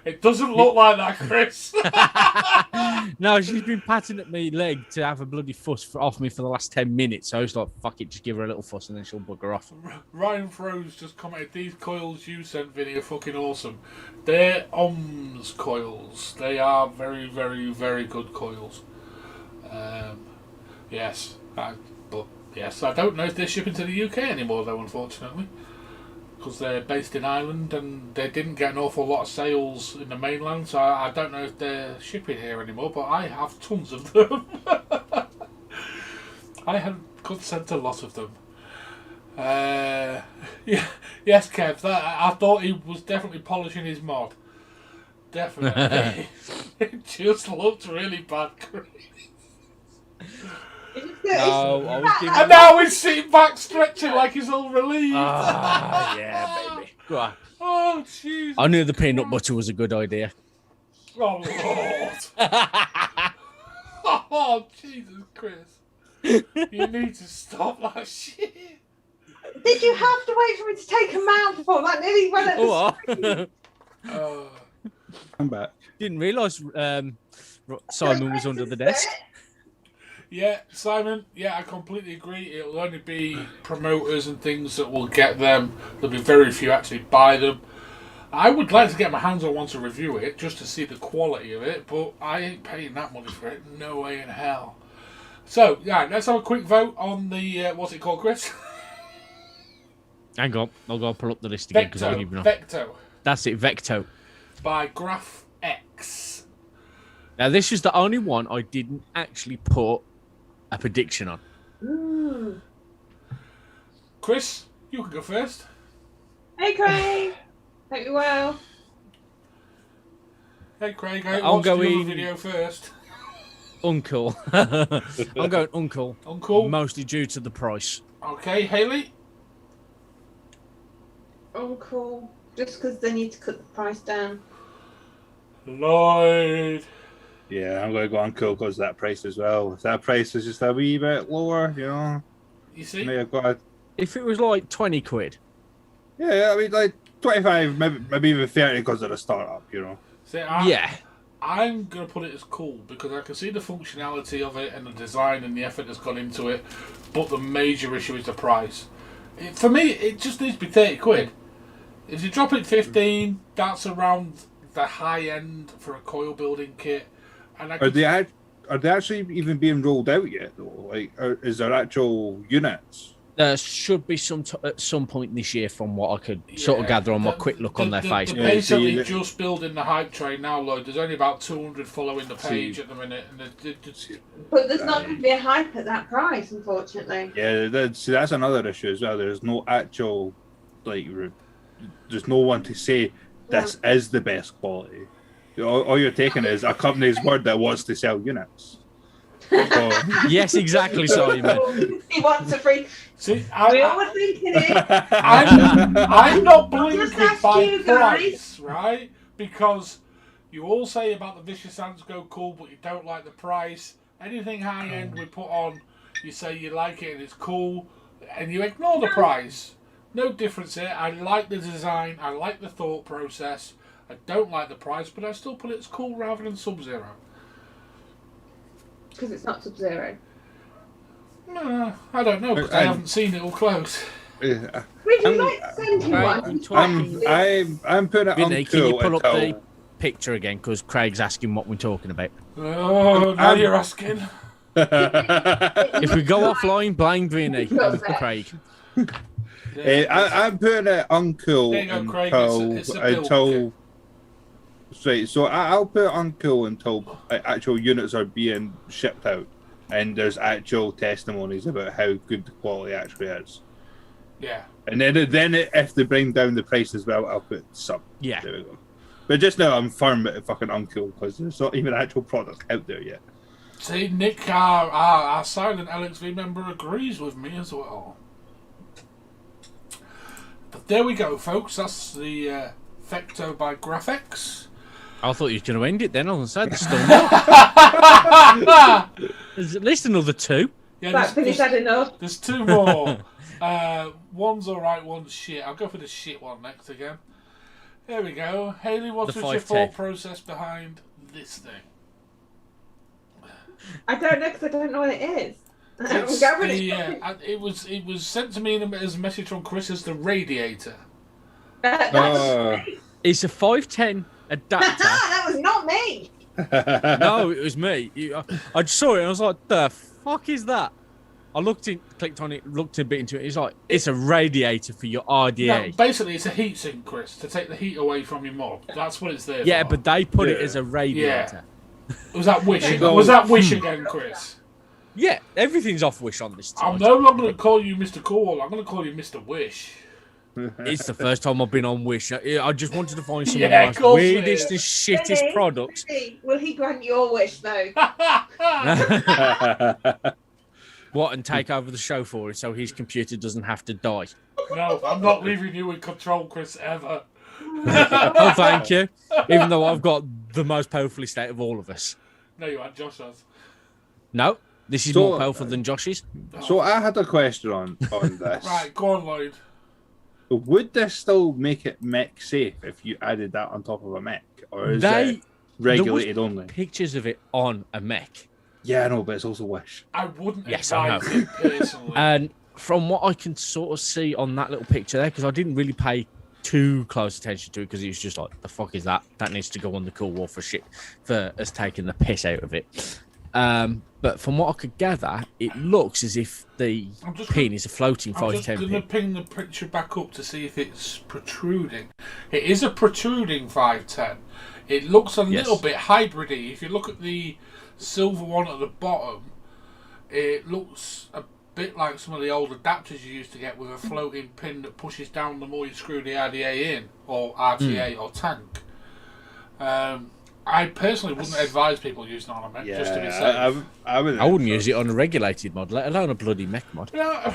It doesn't look like that, Chris. No, she's been patting at my leg to have a bloody fuss off me for the last 10 minutes. So I was like, fuck it, just give her a little fuss and then she'll bugger off. Ryan Froze just commented, these coils you sent, Vinny, are fucking awesome. They're OMS coils. They are very, very, very good coils. Yes. I don't know if they're shipping to the UK anymore, though, unfortunately. Because they're based in Ireland and they didn't get an awful lot of sales in the mainland, so I don't know if they're shipping here anymore, but I have tons of them. I could send a lot of them. Yeah, yes, Kev, I thought he was definitely polishing his mod. Definitely. It just looked really bad, Chris. No, I was giving And now he's sitting back stretching like he's all relieved. Ah, yeah, baby. Go on. Oh, Oh, Jesus. I knew the peanut butter was a good idea. Oh, Lord. Oh, Jesus, Chris. You need to stop that shit. Did you have to wait for me to take a mouthful? That nearly went at the Oh, Oh. I'm back. didn't realise Simon was under the desk. Yeah, Simon, yeah, I completely agree. It'll only be promoters and things that will get them. There'll be very few actually buy them. I would like to get my hands on one to review it, just to see the quality of it, but I ain't paying that money for it. No way in hell. So, yeah, let's have a quick vote on the, what's it called, Chris? Hang on, I'll go pull up the list again because I'll give you enough. Vecto. That's it, Vecto. By Graph X. Now, this is the only one I didn't actually put a prediction on. Mm. Chris, you can go first. Hey, Craig. Hope you're well. Hey, Craig, I I'll watched go your in- video first. Uncle. I'm going Uncle. Uncle. Mostly due to the price. Okay, Hayley. Uncle. Just because they need to cut the price down. Lloyd. Yeah, I'm going to go Uncle because that price as well. If that price is just a wee bit lower, you know, You see? may have got a, If it was like 20 quid. yeah, I mean, like 25, maybe even 30 because of the startup, you know. See, Yeah. I'm going to put it as cool because I can see the functionality of it and the design and the effort that's gone into it, but the major issue is the price. For me, it just needs to be 30 quid. If you drop it 15, that's around the high end for a coil building kit. And I Are could, they actually even being rolled out yet, though? Like, is there actual units? There should be at some point this year, from what I could sort of gather on my quick look on their face. They're basically just building the hype train now, Lloyd. There's only about 200 following the page at the minute. And But there's not going to be a hype at that price, unfortunately. Yeah, that's another issue as well. There's no actual, like, there's no one to say this is the best quality. All you're taking is a company's word that wants to sell units. So, Yes, exactly, Simon. He wants a free. see, We all were thinking it. I'm not blinkered Just by ask you guys. price, right? Because you all say about the Vicious Hands go cool, but you don't like the price. Anything high end we put on, you say you like it and it's cool, and you ignore the price. No difference here. I like the design. I like the thought process. I don't like the price, but I still put it as cool rather than Sub-Zero. Because it's not Sub-Zero. I don't know because I haven't seen it all close. yeah. Would you like to send him Right, one? I'm talking. I'm putting it Vinny, on can you cool pull up until... the picture again? Because Craig's asking what we're talking about. Oh, now you're asking. If we go offline, blame Vinny and Craig. I'm putting it uncool There you go, Craig. until It's a build until. Right, so I'll put it uncool until actual units are being shipped out, and there's actual testimonies about how good the quality actually is. Yeah. And then if they bring down the price as well, I'll put sub. Yeah. There we go. But just now, I'm firm at fucking uncool because there's not even actual product out there yet. See, Nick, our silent LXV member, agrees with me as well. But there we go, folks. That's the Vecto by Graphics. I thought you were going to end it then. I was going to say, there's still more. There's at least another two. Yeah, That's finished that enough. there's two more. One's alright, one's shit. I'll go for the shit one next again. There we go. Haley, what The was your 510. thought process behind this thing? I don't know because I don't know what it is. It's Get rid of the, it was sent to me as a message from Chris as the radiator. It's a 510 adapter. That was not me. No, it was me. I just saw it and I was like, the fuck is that? I clicked on it, looked a bit into it. It's like, it's a radiator for your RDA. No, basically, it's a heat sink, Chris, to take the heat away from your mod. That's what it's there Yeah, for. but they put it as a radiator. Was that Wish? There you go. Was that Wish again, Chris? Yeah, everything's off Wish on this I'm tonight. no longer going to call you Mr. Cool. I'm going to call you Mr. Wish. It's the first time I've been on Wish. I just wanted to find some Yeah, of of the course most it weirdest and is. shittest Vinny, products. Vinny, will he grant your wish though? What, and take over the show for him so his computer doesn't have to die. No, I'm not leaving you in control, Chris, ever. Oh, thank you. Even though I've got the most powerful estate of all of us. No, you aren't. Josh has. No, this is So, more powerful than Josh's. So I had a question on this. Right, go on, Lloyd. Would this still make it mech safe if you added that on top of a mech, or is They it regulated there was only? pictures of it on a mech. Yeah, I know, but it's also Wish. I wouldn't Yes, I advise it personally. And from what I can sort of see on that little picture there, because I didn't really pay too close attention to it, because it was just like, the fuck is that? That needs to go on the cool wall for shit, for us taking the piss out of it. But from what I could gather, it looks as if the pin is a floating I'm just 510 going to pin. ping the picture back up to see if it's protruding. It is a protruding 510. It looks a little bit hybridy. If you look at the silver one at the bottom, it looks a bit like some of the old adapters you used to get with a floating pin that pushes down the more you screw the RDA in, or RTA or tank. I personally wouldn't advise people using it on a mech, just to be safe. I wouldn't use it on a regulated mod, let alone a bloody mech mod. I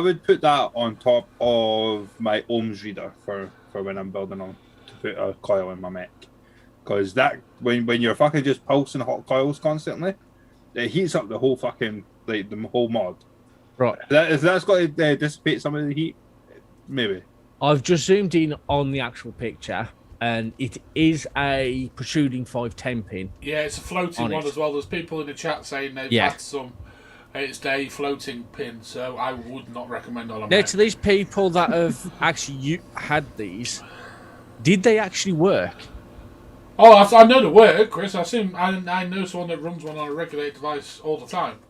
would put that on top of my ohms reader for when I'm building on, to put a coil in my mech, because that when you're fucking just pulsing hot coils constantly, it heats up the whole fucking the whole mod. Right. If that's got to dissipate some of the heat, maybe. I've just zoomed in on the actual picture, and it is a protruding 510 pin. Yeah, it's a floating one as well. There's people in the chat saying they've had some. It's a floating pin, so I would not recommend on a Now, mech. to these people that have actually had these, did they actually work? Oh, I know the work, Chris. I know someone that runs one on a regulated device all the time.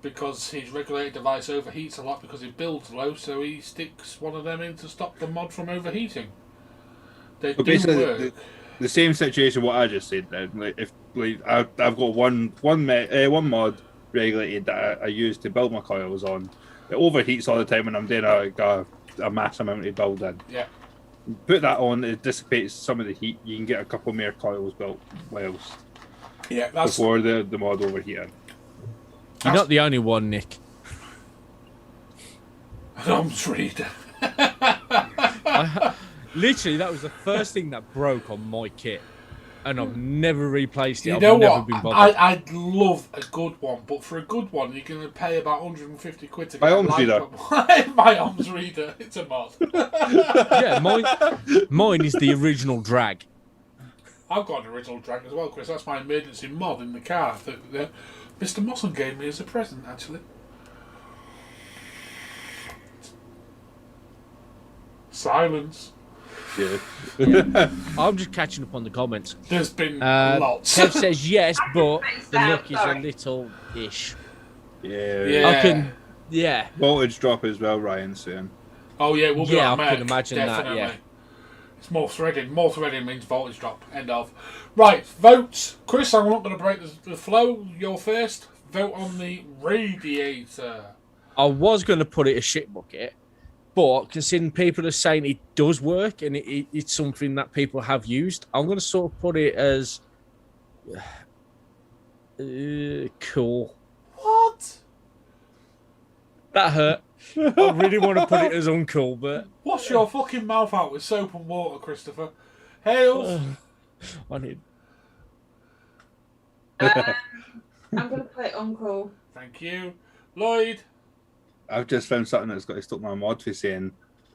Because his regulated device overheats a lot because it builds low, so he sticks one of them in to stop the mod from overheating. They do work. The same situation what I just said. I've got one mod regulated that I use to build my coils on. It overheats all the time when I'm doing a mass amount of building. Yeah. Put that on, it dissipates some of the heat. You can get a couple more coils built whilst before the mod overheating. You're not the only one, Nick. I'm reader. Literally, that was the first thing that broke on my kit, and I've never replaced it. You know I've never what? been bothered. I'd love a good one, but for a good one, you're going to pay about 150 quid to get my ohms reader. My ohms reader. It's a mod. Yeah, mine is the original drag. I've got an original drag as well, Chris. That's my emergency mod in the car that Mr. Mosson gave me as a present, actually. Silence. Yeah. I'm just catching up on the comments. There's been lots. Kev says yes, but the look is a little ish. Yeah. Voltage drop as well, Ryan's saying. Oh yeah, we'll be on I Mac, can imagine definitely. that. Yeah. It's more threading. More threading means voltage drop. End of. Right, votes. Chris, I'm not going to break the flow. You're first. Vote on the radiator. I was going to put it a shit bucket, but considering people are saying it does work and it's something that people have used, I'm going to sort of put it as cool. What? That hurt. I really want to put it as uncool, but... Wash your fucking mouth out with soap and water, Christopher. Hales. I need... I'm going to play uncool. Thank you. Lloyd. I've just found something that's got to stop my mod for saying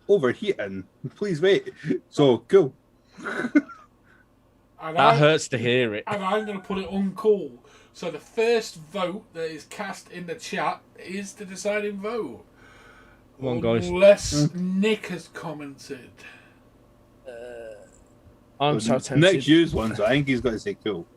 overheating. Please wait. So cool. That hurts to hear it. And I'm going to put it uncool. So the first vote that is cast in the chat is the deciding vote. Come on, guys. Unless Nick has commented. I'm so tempted. Nick's used one, so I think he's got to say cool.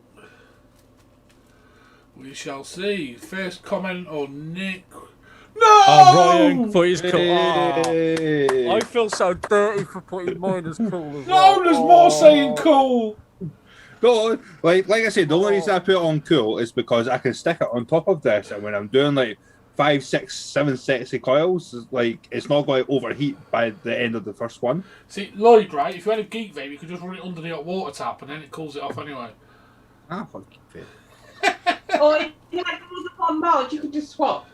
We shall see. First comment on Nick. No! Oh, Ryan put his cool. Hey. I feel so dirty for putting mine as cool as No, there's more saying cool. No, like I said, the only reason I put it on cool is because I can stick it on top of this, and when I'm doing like 5, 6, 7 sets of coils, like it's not going to overheat by the end of the first one. See, Lloyd, right? If you had a Geek Vape, you could just run it under the hot water tap, and then it cools it off anyway. Fuck it. Or if you had those upon mod, you could just swap.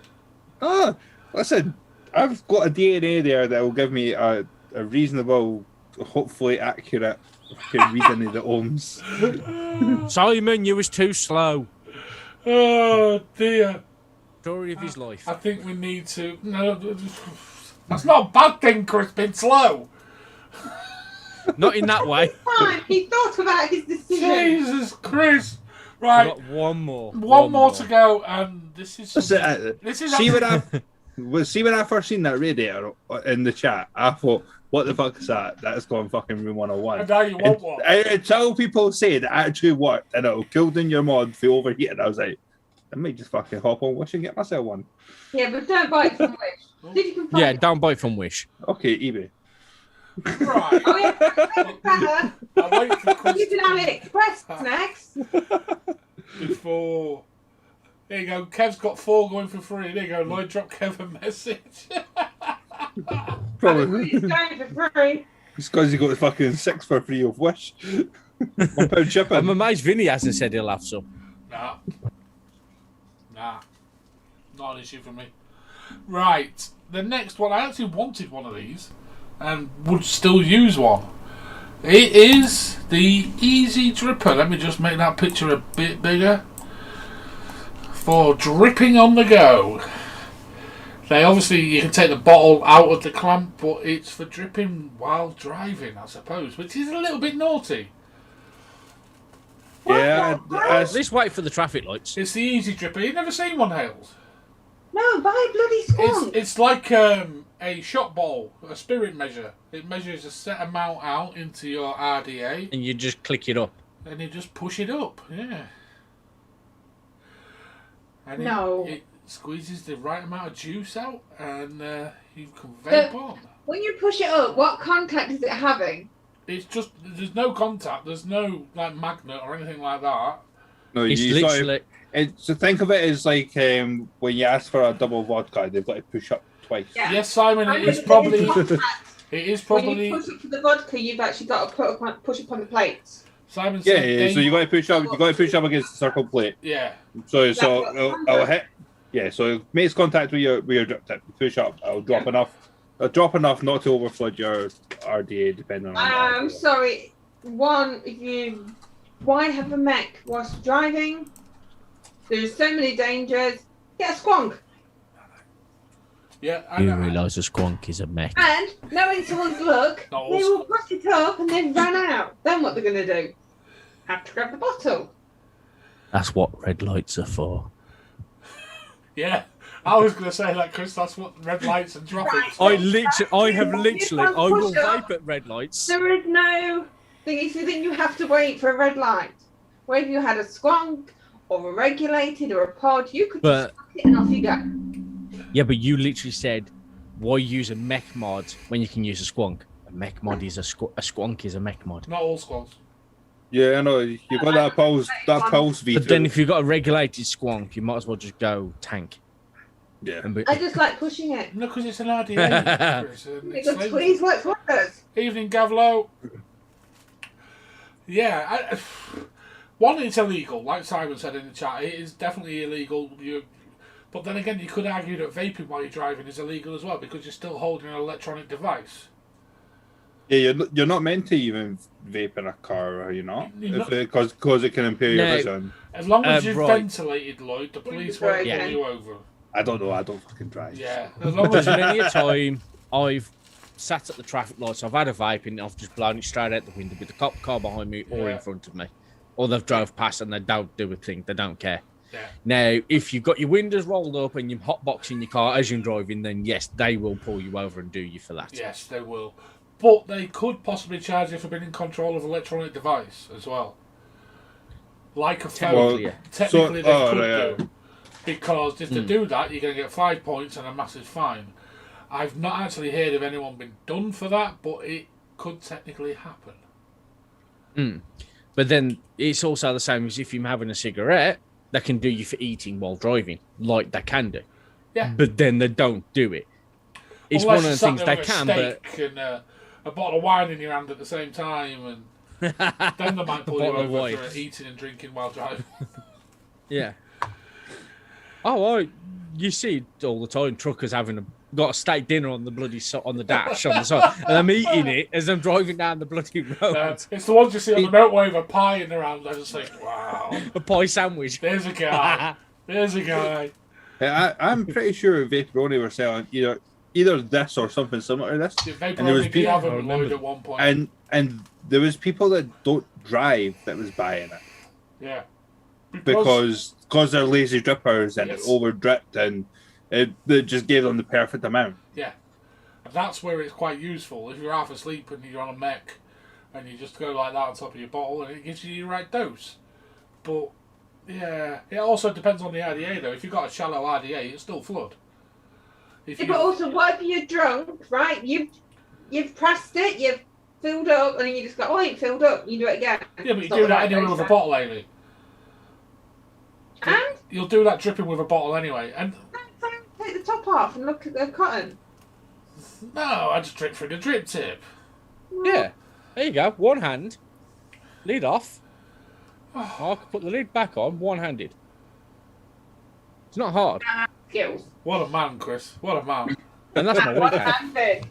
Listen, I've got a DNA there that will give me a a reasonable, hopefully accurate reading of the ohms. Simon, you was too slow. Oh dear. Story of his life. I think we need to. No, that's not a bad thing, Chris. Being slow. Not in that way. Fine, he thought about his decision. Jesus, Chris. We've Right, got one more. one more to go, and this is. That's it. This is. See when I first seen that radiator in the chat, I thought, what the fuck is that? That's gone fucking room 101. And now you want one. Until people say it actually worked and it'll kill down your mod for overheating, I was like, I might just fucking hop on Wish and get myself one. Yeah, but don't buy it from Wish. See if you can find Yeah, it. don't buy from Wish. Okay, eBay. Right. Oh, yeah. I'll wait for You Chris can have it express next. before. There you go. Kev's got 4 going for free. There you go. Lloyd, drop Kev a message. Probably. It's going for free. It's because he got the fucking 6 for free of Wish. £1 shipping. I'm amazed Vinny hasn't said he'll have some. Nah. Not an issue for me. Right. The next one, I actually wanted one of these and would still use one. It is the Easy Dripper. Let me just make that picture a bit bigger. For dripping on the go. They obviously, you can take the bottle out of the clamp, but it's for dripping while driving, I suppose, which is a little bit naughty. Yeah, At least wait for the traffic lights. It's the Easy Dripper. You've never seen one, Hales? No, buy a bloody skunk. It's like a shot ball, a spirit measure. It measures a set amount out into your RDA, And you just click it up. and you just push it up. Yeah. And No. it squeezes the right amount of juice out, and you can vape on. When you push it up, what contact is it having? It's just there's no contact. There's no like magnet or anything like that. No, It's you literally. so think of it as like when you ask for a double vodka, they've got to push up twice. Yeah. Yes, Simon. And It is it's probably. contact. It is When probably. you push up for the vodka, you've actually got to push up on the plates. Simon Yeah, said. yeah. So you got to push up. You got to push up against the circle plate. Yeah. So That's what it'll hit. Yeah. So it makes contact with your drip tip. You push up. It'll drop enough. It'll drop enough not to overflood your RDA, depending on. I'm sorry. Why have a mech whilst driving? There's so many dangers. Get a squonk. Yeah. I You know. realise a squonk is a mech. And knowing someone's look, Not all they will brush it up and then run out. Then what they're going to do? Have to grab the bottle. That's what red lights are for. Yeah. I was going to say that, Chris. That's what red lights and traffic. I will push up. vape at red lights. There is no thing. If you think you have to wait for a red light, where if you had a squonk or a regulated or a pod, you could But- just fuck it and off you go. Yeah, but you literally said, why use a mech mod when you can use a squonk? A mech mod is a squonk is a mech mod. Not all squads. Yeah, I know. You got that pulse V2. But then if you've got a regulated squonk, you might as well just go tank. Yeah. And be- I just like pushing it. No, because it's an RDA. Chris, and it's Because like- squeeze works wonders. Evening, Gavlo. Yeah, one, it's illegal. Like Simon said in the chat, it is definitely illegal. But then again, you could argue that vaping while you're driving is illegal as well because you're still holding an electronic device. Yeah, you're not meant to even vape in a car, are you not? You're not- Because it can impair your No. vision. As long as you've right. ventilated, Lloyd, the police Right, won't yeah. pull you over. I don't know. I don't fucking drive. Yeah, as long as There's many a time I've sat at the traffic lights, I've had a vape and I've just blown it straight out the window with the cop car behind me or Yeah. in front of me. Or they've drove past and they don't do a thing, they don't care. Yeah. Now, if you've got your windows rolled up and you're hotboxing your car as you're driving, then yes, they will pull you over and do you for that. Yes, they will. But they could possibly charge you for being in control of an electronic device as well. Like a phone. Technically, yeah. Technically, they could yeah. do. Because if they do that, you're going to get 5 points and a massive fine. I've not actually heard of anyone being done for that, but it could technically happen. But then it's also the same as if you're having a cigarette, they can do you for eating while driving, like they can do. Yeah. But then they don't do it. It's Unless one of you're the sat things there they with can, a but steak and a bottle of wine in your hand at the same time, and then they might pull you bottle of over wine. for eating and drinking while driving. yeah. Oh, you see it all the time, truckers having a got a steak dinner on the bloody on the dash on the side, and I'm eating it as I'm driving down the bloody road. It's the ones you see on the motorway with a pie in their hand. I just think, wow. A pie sandwich. There's a guy. There's a guy. I'm pretty sure Vaporoni were selling either this or something similar to this. Vaporoni And there was did have people, them loaded at one point. and there was people that don't drive that was buying it. Yeah. Because they're lazy drippers and it over dripped and it just gave them the perfect amount. Yeah. And that's where it's quite useful. If you're half asleep and you're on a mech and you just go like that on top of your bottle and it gives you the right dose. But, yeah. It also depends on the RDA though. If you've got a shallow RDA, it's still flood. But also, what if you're drunk, right? You've pressed it, you've filled up, and then you just go, oh, I ain't filled up. You do it again. Yeah, but you do that anyway with a bottle, Amy. And? You'll do that dripping with a bottle anyway. And take the top off and look at the cotton. no, I just drip through the drip tip. Yeah. There you go. One hand. Lid off. I can put the lid back on, one-handed. It's not hard. Skills. What a man, Chris. What a man. And that's my weekend.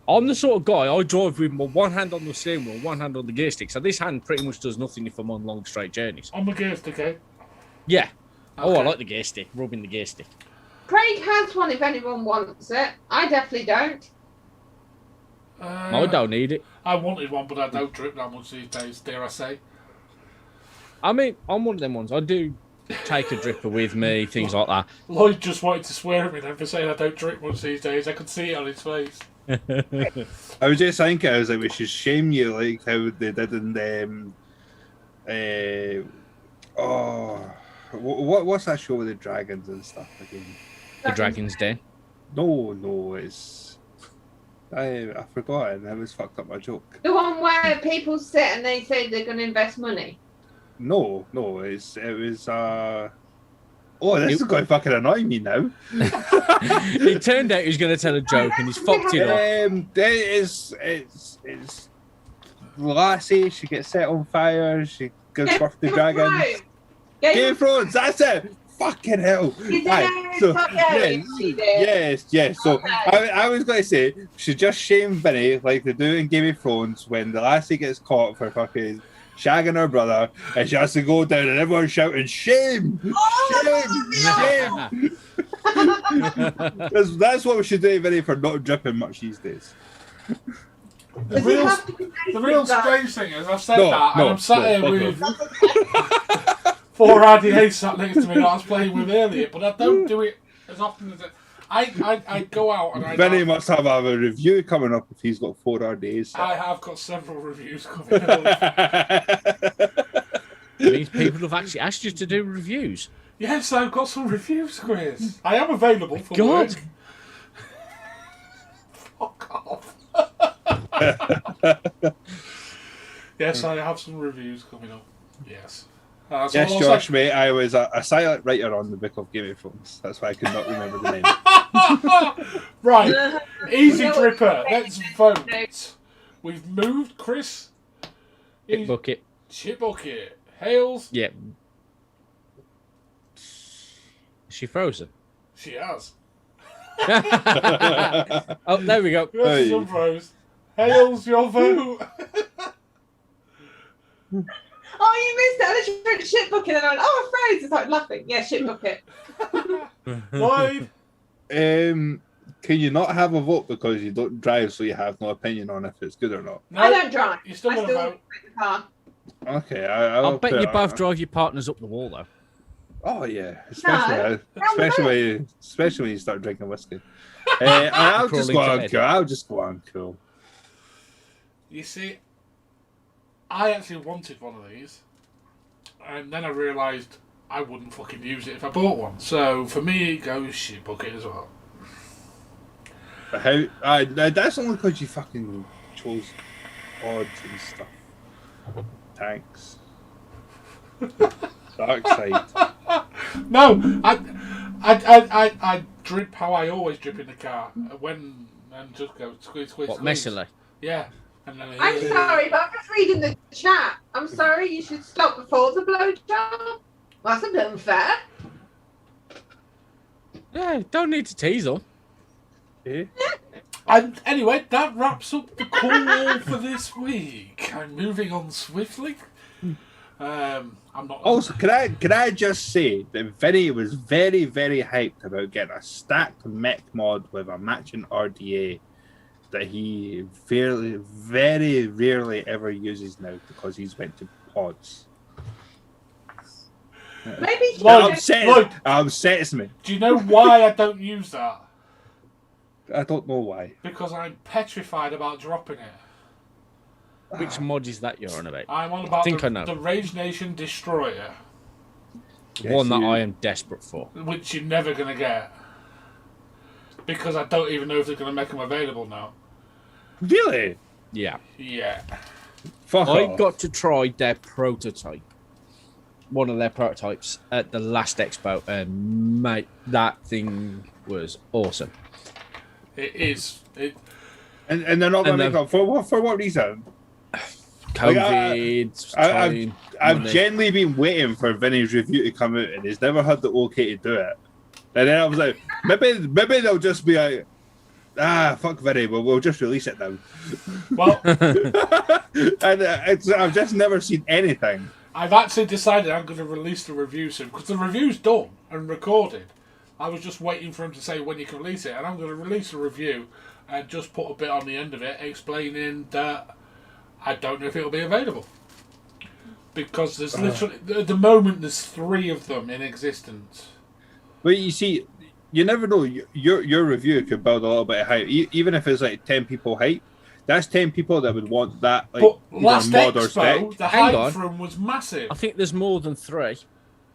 I'm the sort of guy, I drive with my one hand on the steering wheel, one hand on the gear stick. So this hand pretty much does nothing if I'm on long, straight journeys. On the gear stick, eh? Yeah. Okay. Oh, I like the gear stick, rubbing the gear stick. Craig has one if anyone wants it. I definitely don't. I don't need it. I wanted one, but I don't drip that much these days, dare I say. I mean, I'm one of them ones. I do take a dripper with me, things like that. Lloyd just wanted to swear at me then for saying I don't drip much these days. I could see it on his face. I was just thinking, I was like, we should shame you, like how they did in what's that show with the dragons and stuff again? The Dragon's Den. No, it's I forgot it. I was fucked up my joke. The one where people sit and they say they're going to invest money. No, it was this is going to fucking annoy me now. It turned out he was going to tell a joke and he's fucked it up. It's Lassie, she gets set on fire, she gives birth to dragons. Game of Thrones, that's it! Fucking hell! Right, so, yes. So I was going to say, she just shamed Vinny like they do in Game of Thrones when the lassie gets caught for fucking shagging her brother and she has to go down and everyone's shouting, shame! Shame! That's what we should do, Vinny, for not dripping much these days. The real strange thing is, I've said and I'm sat here with 4 RDAs sat next to me that I was playing with earlier, but I don't do it as often as I go out and I... Benny must have a review coming up if he's got 4 RDAs. I have got several reviews coming up. It means people have actually asked you to do reviews. Yes, I've got some reviews, Chris. I am available for work. Fuck off. Yes, I have some reviews coming up. Yes. Yes, Josh, mate, I was a silent writer on the book of Game of Thrones. That's why I could not remember the name. Right. Easy Dripper. Let's vote. We've moved Chris. Chip Bucket. Chip Bucket. Hales. Yeah. Is she frozen? She has. Oh, there we go. Chris is unfroze. Hales, your vote. Oh, you missed that. I went shit bucket and I went, oh, I'm froze. It's like laughing. Yeah, shit bucket. Lloyd. Can you not have a vote because you don't drive, so you have no opinion on if it's good or not? No, I don't drive. You still want to vote? The car. Okay, I'll bet you both drive your partners up the wall, though. Oh yeah, especially when you start drinking whiskey. I'll just go on cool. You see, I actually wanted one of these, and then I realised I wouldn't fucking use it if I bought one. So for me, it goes shit bucket as well. But that's only because you fucking chose odds and stuff. Thanks. Dark side. No, I drip how I always drip in the car and just go squeeze. What, messily? Yeah. And then I'm sorry, but I'm just reading the chat. I'm sorry, you should stop before the blowjob. That's a bit unfair. Yeah, don't need to tease them. Eh? And anyway, that wraps up the call for this week. I'm moving on swiftly. I'm not. Also, can I just say that Vinny was very, very hyped about getting a stacked mech mod with a matching RDA that he very rarely ever uses now because he's went to pods. Maybe It upsets me. Do you know why I don't use that? I don't know why. Because I'm petrified about dropping it. Which mod is that you're on about? I'm on about I know. the Rage Nation Destroyer, One that I am desperate for. which you're never going to get. Because I don't even know if they're going to make them available now. Really? Yeah. Yeah. Fuck I off. got to try their prototype. One of their prototypes at the last expo, and mate, that thing was awesome. It is. And they're not going to And make up for what reason? COVID. I've genuinely been waiting for Vinny's review to come out, and he's never had the okay to do it. And then I was like, maybe they'll just be like, fuck Vinny, we'll just release it now. Well, And I've just never seen anything. I've actually decided I'm going to release the review soon because the review's done and recorded. I was just waiting for him to say when you can release it, and I'm going to release a review and just put a bit on the end of it explaining that I don't know if it'll be available. Because there's literally, at the moment, there's 3 of them in existence. But you see, you never know. Your review could build a little bit of hype, even if it's like 10 people hype. That's 10 people that would want that. Like, But either last mod or spec. expo, the Hang hype on. for them was massive. I think there's more than 3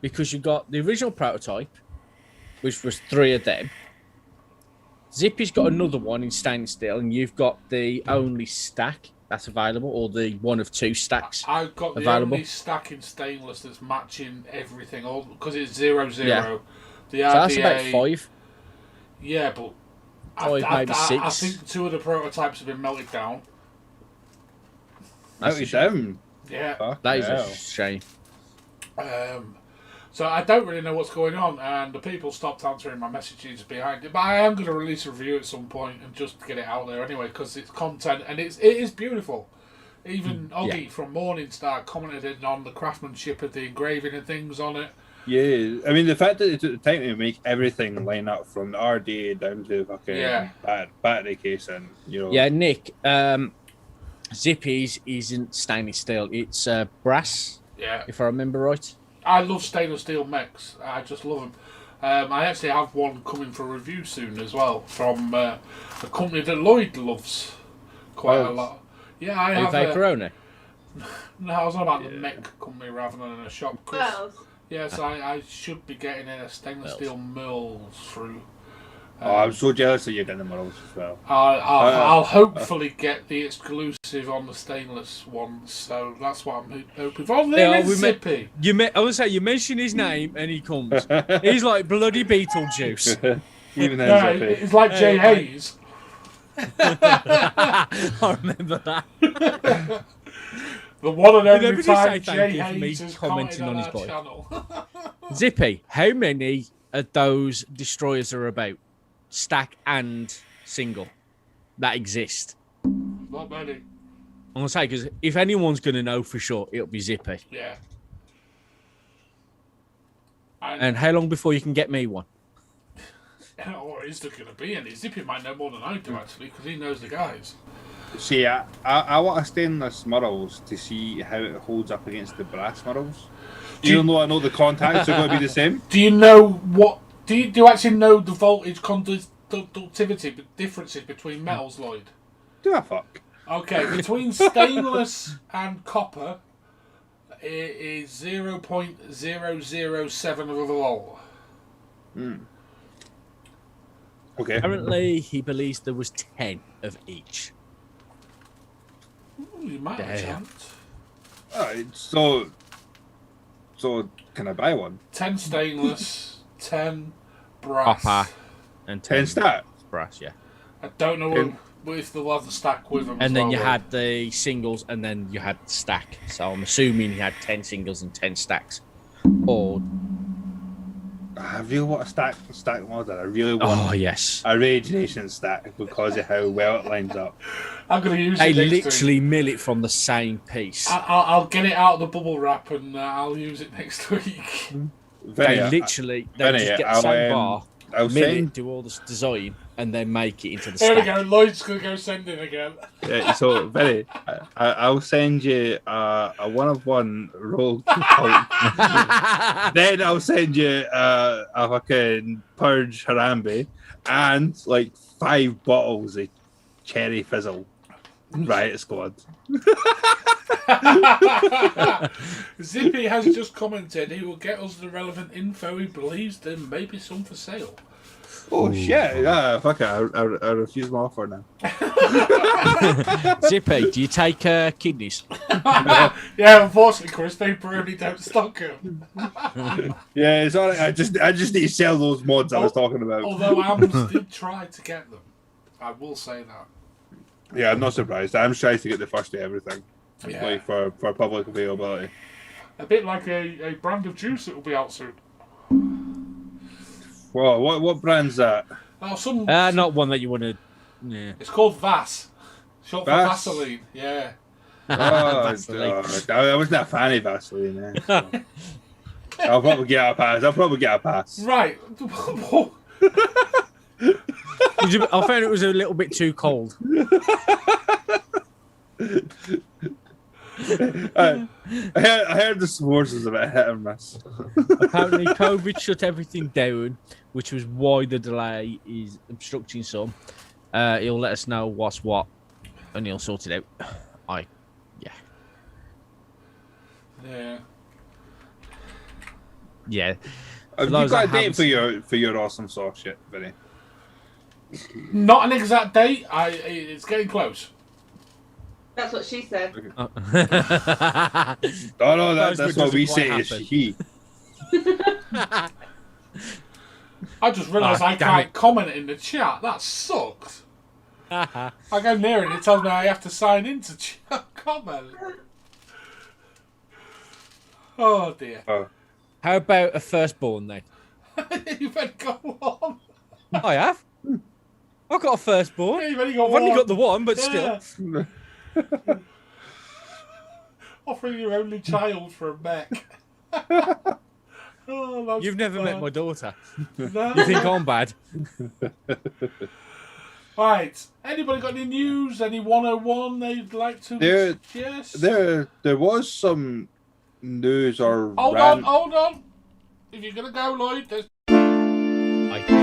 because you got the original prototype, which was 3 of them. Zippy's got another one in stainless steel, and you've got the only stack that's available, or the one of 2 stacks. I've got the available. only stack in stainless that's matching everything, all because it's 0-0. Yeah. The So that's RDA, about 5. Yeah, but 5, maybe 6. I think 2 of the prototypes have been melted down. Out it down. Yeah. Fuck That is hell. a shame. So I don't really know what's going on, and the people stopped answering my messages behind it. But I am going to release a review at some point and just get it out there anyway, because it's content and it is beautiful. Even Oggy from Morningstar commented on the craftsmanship of the engraving and things on it. Yeah, I mean the fact that it took the time to make everything line up from the RDA down to fucking battery case and Yeah, Nick. Zippy's isn't stainless steel; it's brass. Yeah, if I remember right. I love stainless steel mechs. I just love them. I actually have one coming for review soon as well from a company that Lloyd loves quite a lot. Yeah, I have. Corona? No, I was on about the mech company rather than a shop. Wells. Yes, I should be getting in a stainless steel mills through. I'm so jealous that you're getting the models as well. I'll hopefully get the exclusive on the stainless ones, so that's what I'm hoping for. There is Zippy. I would say you mention his name and he comes. He's like bloody Beetlejuice. Even though No, it's like Jay Hayes. I remember that. The one and only Nobody time say Jay thank you for me Hayes is commenting on his our boy. channel. Zippy, how many of those destroyers are about? Stack and single that exist? Not many. I'm gonna say, because if anyone's gonna know for sure, it'll be Zippy. Yeah. And how long before you can get me one? Or is there going to be any? Zippy might know more than I do, actually, because he knows the guys. See, I want a stainless models to see how it holds up against the brass models. Even though I know the contacts are going to be the same. Do you know what? Do you actually know the voltage conductivity differences between metals, Lloyd? Do I fuck? Okay, between stainless and copper, it is 0.007 of a volt. Okay. Apparently, he believes there was 10 of each. Ooh, you might have a chance. Alright, so can I buy one? 10 stainless, 10 brass. Copper and 10 stack? brass, yeah. I don't know if they'll have the stack with them. And as then well, you though. had the singles, and then you had the stack. So I'm assuming he had 10 singles and 10 stacks. Or I really want a stack model. I really want Oh yes. a Rage Nation stack because of how well it lines up. I'm going to use They it next literally week. mill it from the same piece. I'll get it out of the bubble wrap and I'll use it next week. They just get the same bar, I'll mill send. it, do all this design, and then make it into the There we stack. go. Lloyd's going to go sending again. So, Vinny, I'll send you a 1-of-1 roll. Then I'll send you a fucking Purge Harambe and like 5 bottles of Cherry Fizzle. Riot Squad. Zippy has just commented he will get us the relevant info. He believes there may be some for sale. Oh shit! Yeah, fuck it. I refuse my offer now. Zippy, do you take kidneys? Yeah, unfortunately, Chris, they probably don't stock them. Yeah, it's alright. I just need to sell those mods I was talking about. Although Ams did try to get them, I will say that. Yeah, I'm not surprised. I'm trying to get the first of everything, Yeah. like for public availability. A bit like a brand of juice that will be out soon. Well, what brand's that? Oh, some. Not one that you want to. Yeah. It's called Vass. Short for Vass? Vaseline. Yeah. Oh, Vaseline. I wasn't a fan of Vaseline. So. I'll probably get a pass. Right. I found it was a little bit too cold. I heard the s'mores was a bit hit and miss. Apparently, COVID shut everything down, which was why the delay is obstructing some. He'll let us know what's what, and he'll sort it out. Yeah. Have you got a date for your awesome sauce shit, Vinny? Not an exact date. It's getting close. That's what she said. Oh no, that's what we say is he. I just realised I can't comment in the chat. That sucks. I go near it. It tells me I have to sign in to comment. Oh dear. How about a firstborn then? You better go on. I have. I've got a firstborn. Yeah, you've only got I've one. only got the one, but Yeah. still. Offering your only child for a mech. Oh, You've never met my daughter. No. You think I'm bad? Right. Anybody got any news? Any 101 they'd like to suggest? There was some news or Hold on. If you're gonna go, Lloyd, there's I think I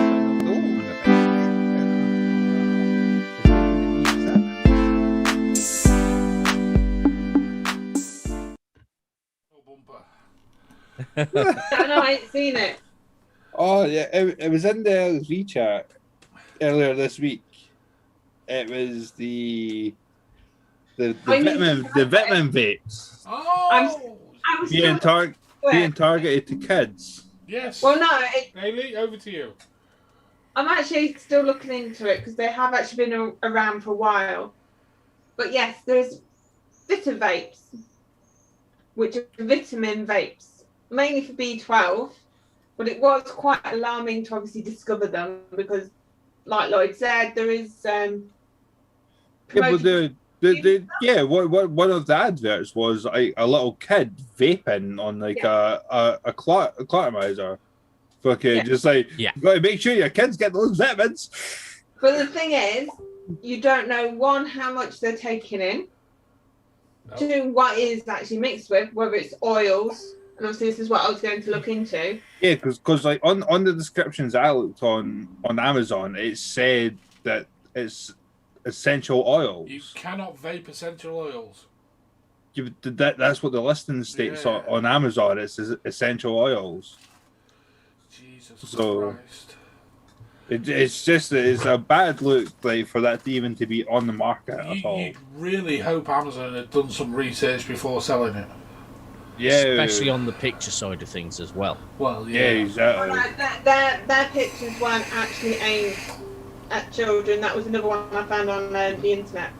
know. No, I ain't seen it. Oh yeah, it was in the LXV chat earlier this week. It was the vitamin vapes Oh, I was being still being targeted to kids. yes. Well, no, Hayley, over to you. I'm actually still looking into it because they have actually been around for a while. But yes, there's Vita vapes, which are vitamin vapes, mainly for B12. But it was quite alarming to obviously discover them because, like Lloyd said, there is Yeah, but one of the adverts was a little kid vaping on like a climatizer. Fucking just like you gotta make sure your kids get those vitamins. But the thing is, you don't know, one, how much they're taking in, two, what is actually mixed with, whether it's oils, and obviously this is what I was going to look into. Yeah, because like on the descriptions I looked on Amazon, it said that it's essential oils. You cannot vape essential oils. Yeah, but that's what the listing states on Amazon. It's essential oils. Jesus So, Christ. It's a bad look like for that even to be on the market at all. You'd really hope Amazon had done some research before selling it. Yeah, Especially on the picture side of things as well. Well, yeah, exactly. Well, their pictures weren't actually aimed at children. That was another one I found on the internet.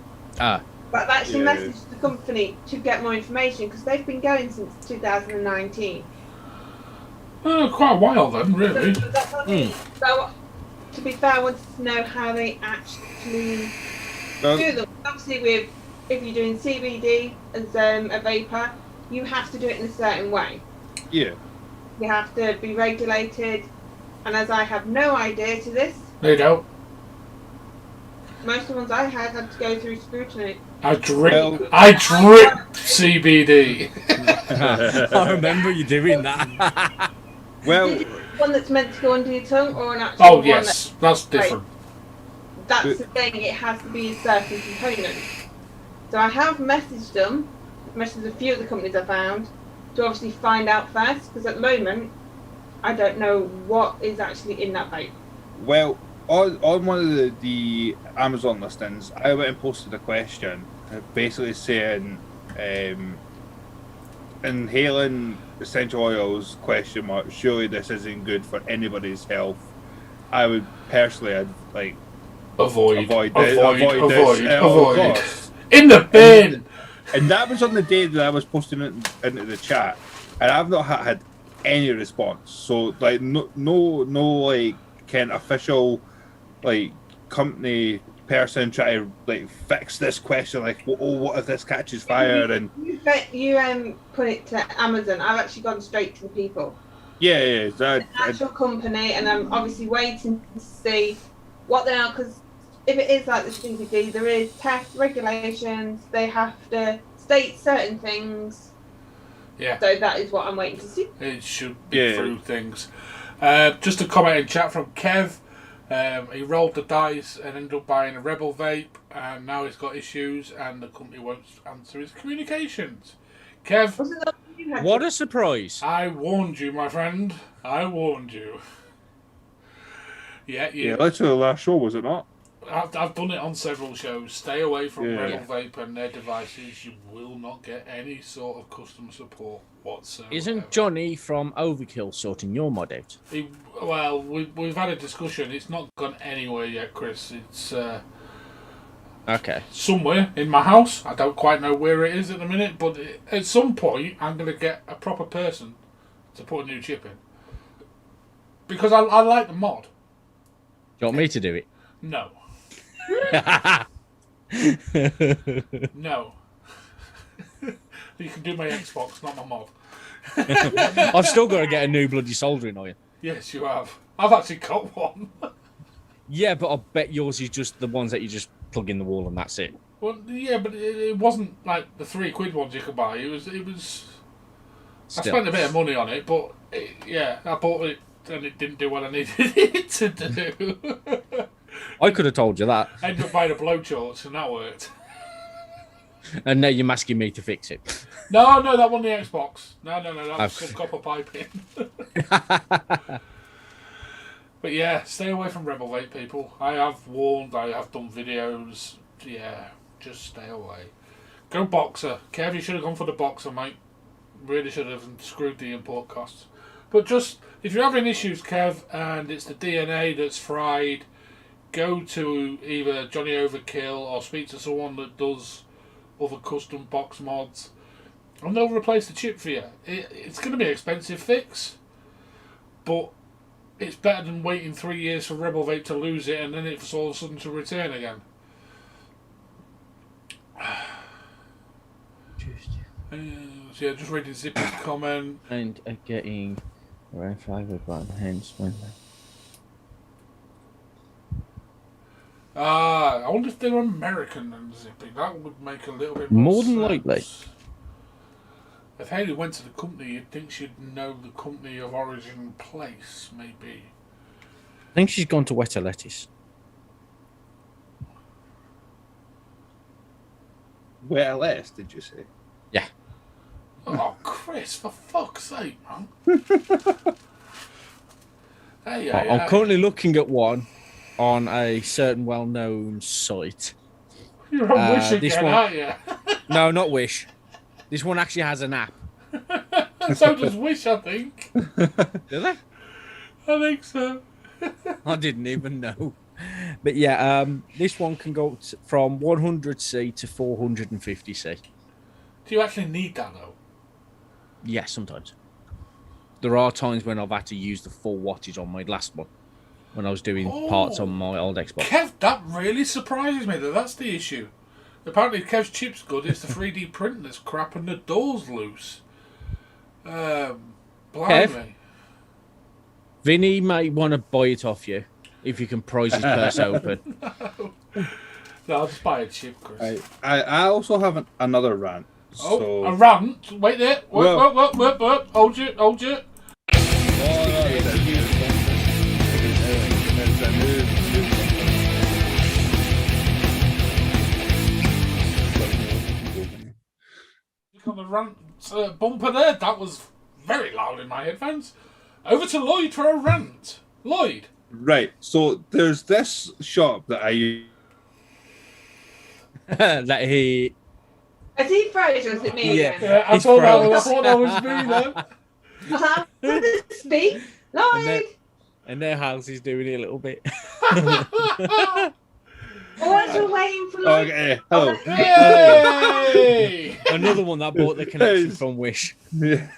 Ah. But I've actually messaged the company to get more information because they've been going since 2019. Quite a while then, really. That's what I mean. So, to be fair, I wanted to know how they actually do them. Obviously, if you're doing CBD as a vapor, you have to do it in a certain way. Yeah. You have to be regulated, and as I have no idea to this, There you go. most of the ones I had to go through scrutiny. I drip CBD. I remember you doing that. Well, One that's meant to go under your tongue, or an actual Oh one yes, that's different. that's the thing, it has to be a certain component. So I have messaged a few of the companies I found, to obviously find out first, because at the moment, I don't know what is actually in that vape. well, on one of the Amazon listings, I went and posted a question, basically saying, inhaling essential oils, question mark, surely this isn't good for anybody's health. I would personally, avoid this at all costs. In the bin. And that was on the day that I was posting it into the chat, and I've not had any response. So like no like can official like company person try to like fix this question, like what if this catches fire? And you put it to Amazon. I've actually gone straight to the people. yeah, The actual company, and I'm obviously waiting to see what they are, because if it is like the CBD, there is tax regulations. They have to state certain things. Yeah. So that is what I'm waiting to see. It should be through things. Just a comment in chat from Kev. He rolled the dice and ended up buying a Rebel vape, and now he's got issues, and the company won't answer his communications. Kev, Wasn't that you had What to- a surprise! I warned you, my friend. I warned you. Yeah, literally the last show, was it not? I've done it on several shows. Stay away from Yeah. Rebel Vape and their devices. You will not get any sort of customer support whatsoever. Isn't Johnny from Overkill sorting your mod out? Well, we've had a discussion. It's not gone anywhere yet, Chris. It's Okay. somewhere in my house. I don't quite know where it is at the minute, but at some point I'm going to get a proper person to put a new chip in. Because I like the mod. Do you want me to do it? No. No. You can do my Xbox, not my mod. I've still got to get a new bloody soldering iron. Yes, you have. I've actually got one. Yeah, but I bet yours is just the ones that you just plug in the wall and that's it. Well, yeah, but it wasn't like the £3 ones you could buy. It was. I spent a bit of money on it, but I bought it and it didn't do what I needed it to do. I could have told you that. I ended up buying a blowtorch and that worked. And now you're asking me to fix it. No, that wasn't the Xbox. No, that was some copper piping. But yeah, stay away from Rebel Vape, people. I have warned, I have done videos. Yeah, just stay away. Go Boxer. Kev, you should have gone for the Boxer, mate. Really should have, and screwed the import costs. But just, if you're having issues, Kev, and it's the DNA that's fried, go to either Johnny Overkill or speak to someone that does other custom box mods, and they'll replace the chip for you. It's going to be an expensive fix, but it's better than waiting 3 years for Rebel Vape to lose it and then it's all of a sudden to return again. So yeah, just reading Zippy's comment. And getting around 5 button hence when. I wonder if they're American and Zippy. That would make a little bit More sense. than likely. If Haley went to the company, you'd think she'd know the company of origin place, maybe. I think she's gone to Weta Lettuce. Where less, did you say? Yeah. Oh, Chris, for fuck's sake, man. Hey, I'm currently looking at one on a certain well-known site. You're on Wish this again, one- aren't you? No, not Wish. This one actually has an app. So does Wish, I think. Do they? I think so. I didn't even know. But yeah, this one can go from 100C to 450C. Do you actually need that, though? Yeah, sometimes. there are times when I've had to use the full wattage on my last one when I was doing parts on my old Xbox. Kev, that really surprises me that that's the issue. Apparently, Kev's chip's good. It's the 3D print that's crap and the door's loose. Blimey. Vinny may want to buy it off you if you can prise his purse open. No, I'll just buy a chip, Chris. I also have another rant. Oh, So... a rant? Wait there. Whoop. Hold you. On the rant bumper there, that was very loud in my headphones. Over to Lloyd for a rant. Lloyd. Right, so there's this shop that I... That he... Is he Fraser or is it me again? Yeah, I He's thought froze. that was me then. What does it speak? Lloyd! And their house is doing it a little bit. What are waiting for Lloyd? Okay, hello. Yay! Another one that bought the connection from Wish. Yeah.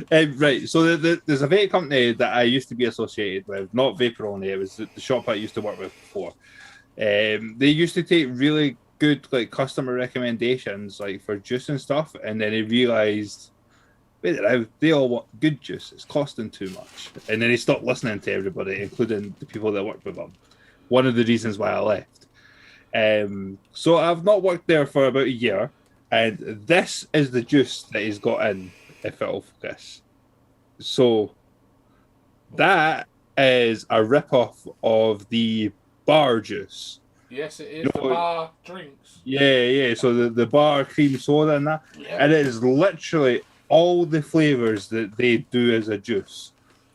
Right, so there's a vape company that I used to be associated with, not Vapor only, it was the shop I used to work with before. They used to take really good like customer recommendations like for juice and stuff, and then they realised they all want good juice, it's costing too much. And then they stopped listening to everybody, including the people that worked with them. One of the reasons why I left. So I've not worked there for about a year, and this is the juice that he's got in, if it'll focus. So that is a rip-off of the bar juice. Yes, it is. The bar drinks. Yeah. So the bar cream soda and that. Yeah. And it is literally all the flavours that they do as a juice.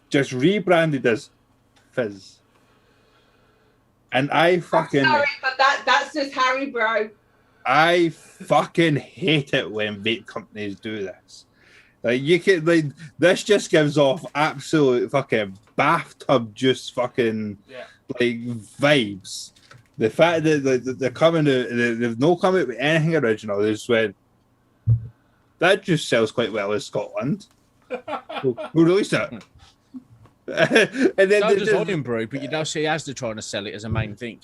Just rebranded as fizz. And I fucking... I'm sorry, but that's just Harry, bro. I fucking hate it when vape companies do this. Like you can this just gives off absolute fucking bathtub juice fucking like vibes. The fact that they're coming they've no come out with anything original. They just went, that just sells quite well in Scotland. We'll release it. And then Not just Onion Brew, but you now see Asda trying to sell it as a main thing.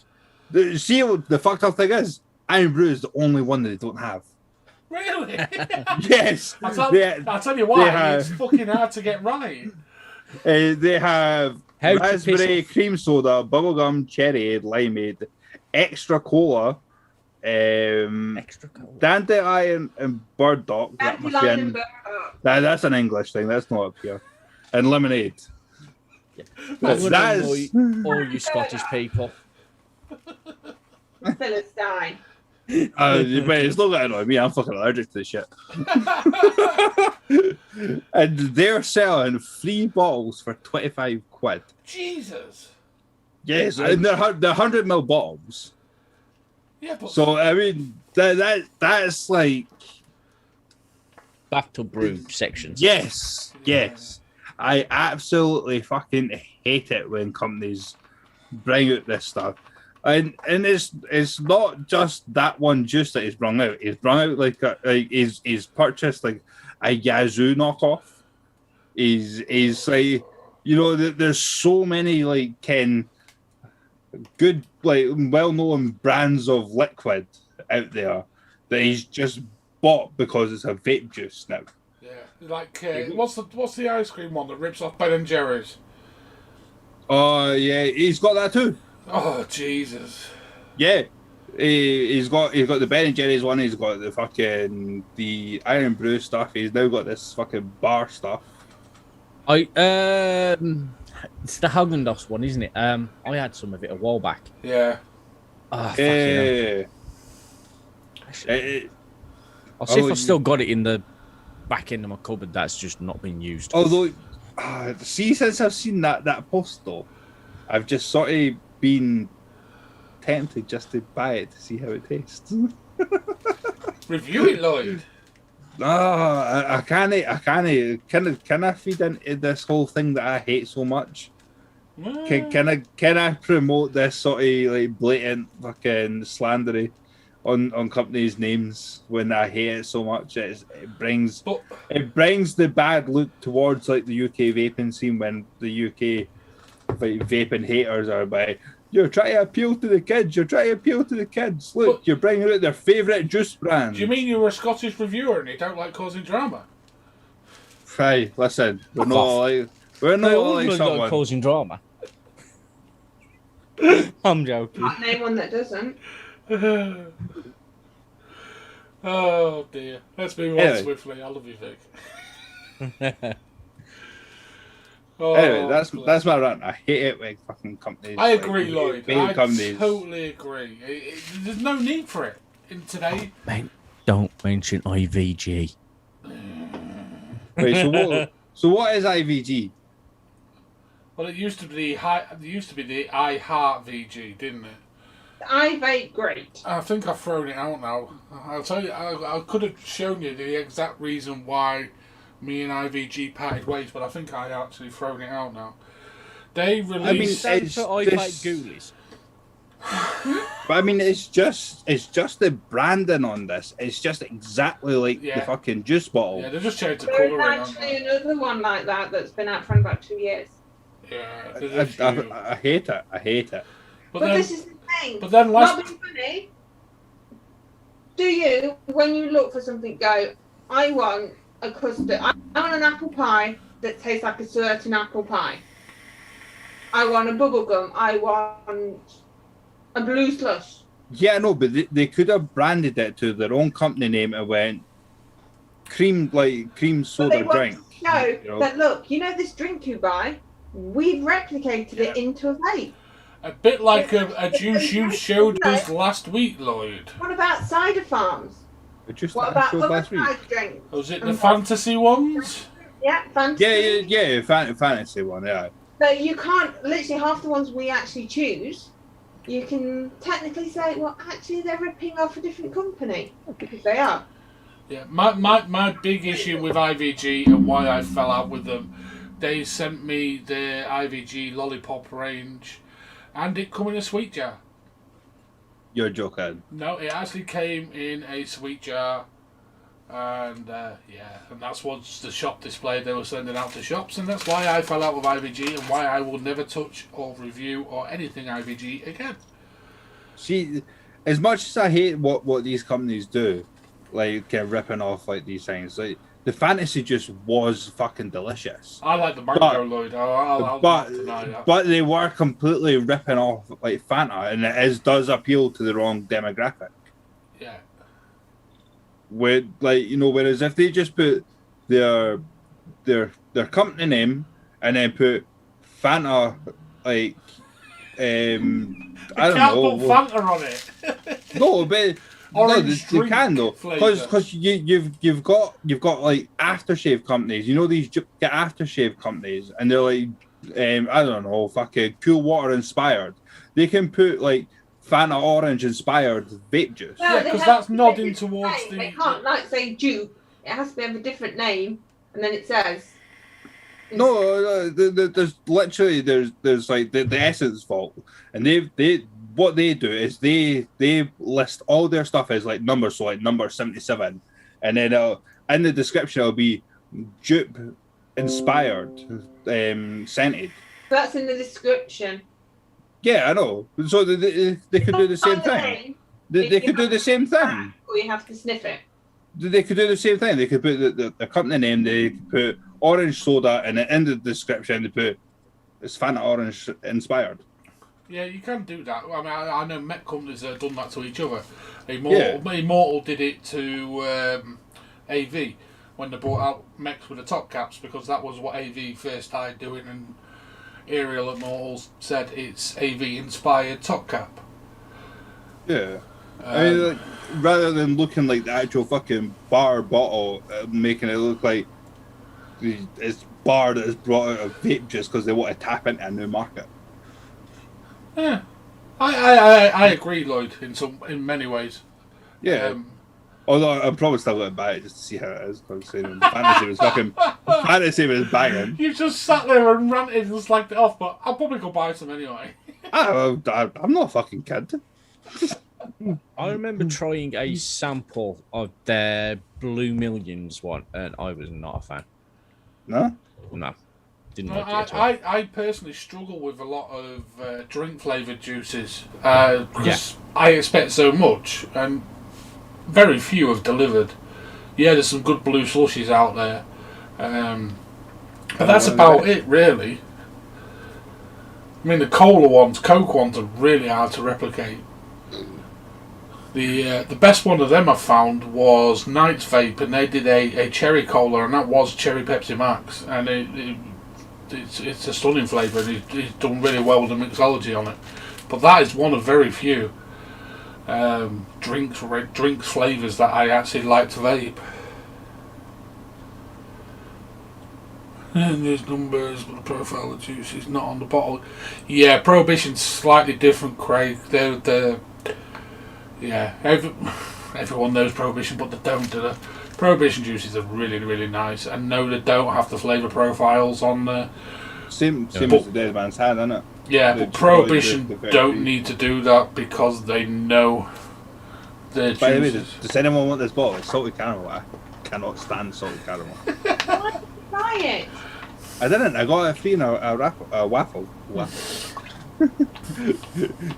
See what the fucked up thing is? Iron Brew is the only one that they don't have. Really? Yes. I'll tell you why. It's fucking hard to get right. They have raspberry, cream soda, bubblegum, cherry, limeade, extra cola, dandelion and burdock. That's an English thing. That's not up here. And lemonade. That's all you Scottish people. Philistine. But it's not going to annoy me. I'm fucking allergic to this shit. And they're selling 3 bottles for 25 quid. Jesus. Yes, and they're 100ml bottles. Yeah, but so I mean that's like bathtub brew sections. Yes. I absolutely fucking hate it when companies bring out this stuff. And it's not just that one juice that he's brought out. He's brought out he's purchased like a Yazoo knockoff. He's like, you know, there's so many like good like well-known brands of liquid out there that he's just bought because it's a vape juice now. Yeah, like what's the ice cream one that rips off Ben and Jerry's? Oh yeah, he's got that too. Oh Jesus! Yeah, he's got the Ben and Jerry's one. He's got the Iron Brew stuff. He's now got this fucking bar stuff. It's the Haagen-Dazs one, isn't it? I had some of it a while back. Yeah. Oh, I'll see if I've still got it in the back end of my cupboard that's just not been used. Although, since I've seen that post though, I've just sort of been tempted just to buy it to see how it tastes. Review it, Lloyd. No, I can't. Can I feed into this whole thing that I hate so much? Can I promote this sort of like blatant fucking slandery on companies' names when I hate it so much. It brings But the bad look towards like the UK vaping scene when the UK like vaping haters are by. You're trying to appeal to the kids. You're trying to appeal to the kids. Look, But- you're bringing out their favourite juice brand. do you mean you're a Scottish reviewer and you don't like causing drama? Hey, listen, we're Fuck not off. like we're not No, like like someone. causing drama. I'm joking. Can't name one that doesn't. Oh dear. Let's move on Anyway. swiftly. I love you, Vic. Oh, Anyway, that's bless. my rant. I hate it when fucking companies. I like, agree, Lloyd. big I companies. totally agree. There's no need for it in today. Mate, don't mention IVG. Wait, so what is IVG? Well, it used to be the I Heart VG, didn't it? I vape great. I think I've thrown it out now. I'll tell you, I could have shown you the exact reason why me and IVG parted ways, but I think I actually thrown it out now. They released. it's for I this- Fight Ghoulies. But I mean, it's just the branding on this. It's just exactly like Yeah. the fucking juice bottle. Yeah, they just changed the There's colour in on actually that. another one like that that's been out for about 2 years. Yeah, there's a I, few. I hate it. I hate it. But But then, this is the thing. but then last. Not being funny. Do you, when you look for something, go, I want a custard. I want an apple pie that tastes like a certain apple pie. I want a bubble gum. I want a blue slush. Yeah, no, but they could have branded it to their own company name and went cream But soda they want drink. to show you know? that, look, you know this drink you buy? We've replicated it Yeah. into a vape. A bit like a juice you showed us last week, Lloyd. What about cider farms? Just What that about showed other last week. cider drinks? Was it the And- fantasy ones? Yeah, fantasy. Yeah, fantasy one, yeah. So you can't, literally half the ones we actually choose, you can technically say, well, actually they're ripping off a different company. Because they are. Yeah, my big issue with IVG and why I fell out with them, they sent me the IVG lollipop range, and it come in a sweet jar. You're joking. No, it actually came in a sweet jar, and and that's what's the shop display they were sending out to shops, and that's why I fell out with IVG and why I will never touch or review or anything IVG again. See, as much as I hate what these companies do, like ripping off like these things, like the fantasy just was fucking delicious. I like the mango, Lloyd. I'll not deny that. But they were completely ripping off like Fanta, and does appeal to the wrong demographic. Yeah. Whereas if they just put their company name and then put Fanta, like I don't Can't know. put Fanta on it. No, but Orange they drink can though, flavour. because you've got like aftershave companies. You know these get aftershave companies, and they're like I don't know, fucking cool water inspired. They can put like Fanta orange inspired vape juice. No, Yeah, they 'cause have that's to nodding make it towards name. the- They can't like say dupe. It has to be of a different name, and then it says. No, there's literally there's like the Essence Vault, and they what they do is they list all their stuff as like numbers, so like number 77, and then in the description it'll be dupe inspired, scented. That's in the description. Yeah, I know. So they could do the same Find the thing. name, They could do the same thing. or you have to sniff it. They could do the same thing. They could put the company name. They could put orange soda, and then in the description they put it's Fanta orange inspired. Yeah, you can do that. I mean, I know mech companies have done that to each other. Immortal did it to AV when they brought out mechs with the top caps, because that was what AV first started doing, and Ariel Immortals said it's AV inspired top cap. Yeah. I mean, like, rather than looking like the actual fucking bar bottle, making it look like it's bar that has brought out a vape just because they want to tap into a new market. Yeah, I agree, Lloyd, in many ways. Yeah. Um, Although I'm probably still going to buy it just to see how it is, because fantasy was banging. you just sat there and ranted and slagged it off, but I'll probably go buy some anyway. I'm not a fucking kid. I remember trying a sample of their Blue Millions one, and I was not a fan. No? No, didn't No, like it at all. I personally struggle with a lot of drink flavoured juices because I expect so much and very few have delivered. Yeah, there's some good blue slushies out there, but that's about it really. I mean, the cola ones, Coke ones are really hard to replicate. The best one of them I found was Knight's Vape, and they did a cherry cola, and that was cherry Pepsi Max, and it's a stunning flavour, and he's done really well with the mixology on it. But that is one of very few drinks flavours that I actually like to vape. And there's numbers, but the profile of juice is not on the bottle. Yeah, Prohibition's slightly different, Craig. They're yeah, everyone knows Prohibition, but they don't do it. Prohibition juices are really, really nice, and no, they don't have the flavour profiles on there. Same as the Dead Man's Hand, isn't it? Yeah, but Prohibition don't need to do that because they know their juices. By the way, does anyone want this bottle? It's salted caramel. I cannot stand salted caramel. Why did you buy it? I didn't. I got it free in a waffle.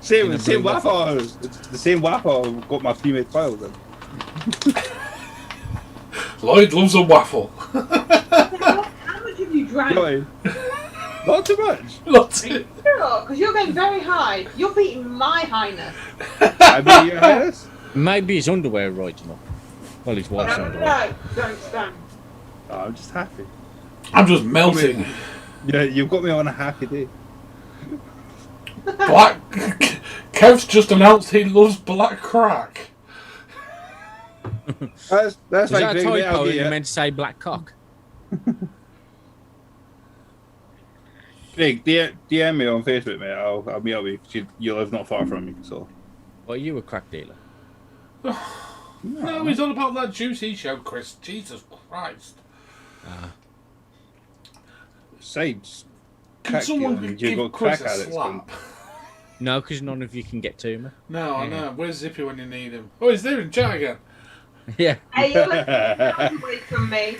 same waffle. It's the same waffle I got my pre-made coils in. Lloyd loves a waffle. How much have you drank? Not too much. Lots of Because you're going very high. You're beating my highness. I mean, your highness. Maybe his underwear are right enough. Well, his wife's underwear. No, don't stand. Oh, I'm just happy. I'm just melting. Yeah, you've got me on a happy day. Black. Kev's just announced he loves black crack. That's Is like that a Greg, mate, typo? I'll You get meant to say black cock. Greg, DM me on Facebook, mate. I'll meet up with you. You live not far from me, so. Well, you a crack dealer. No, he's all about that juice he showed, Chris. Jesus Christ. Besides, Can crack someone dealing, give you've got Chris crack a addicts. slap? No, because none of you can get to me. No, I know. Where's Zippy when you need him? Oh, he's there in chat again. Yeah. Hey, you're away from me.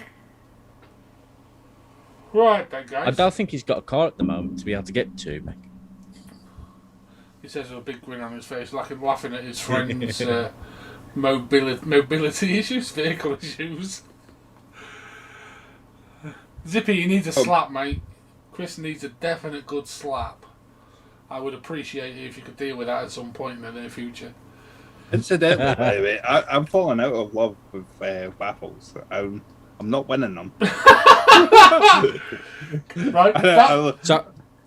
Right then, guys. I don't think he's got a car at the moment to be able to get to me. He says with a big grin on his face, like him laughing at his friend's mobility issues, vehicle issues. Zippy, he needs a slap, mate. Chris needs a definite good slap. I would appreciate it if you could deal with that at some point in the near future. Incidentally, by the way, I'm falling out of love with waffles. I'm not winning them. Right?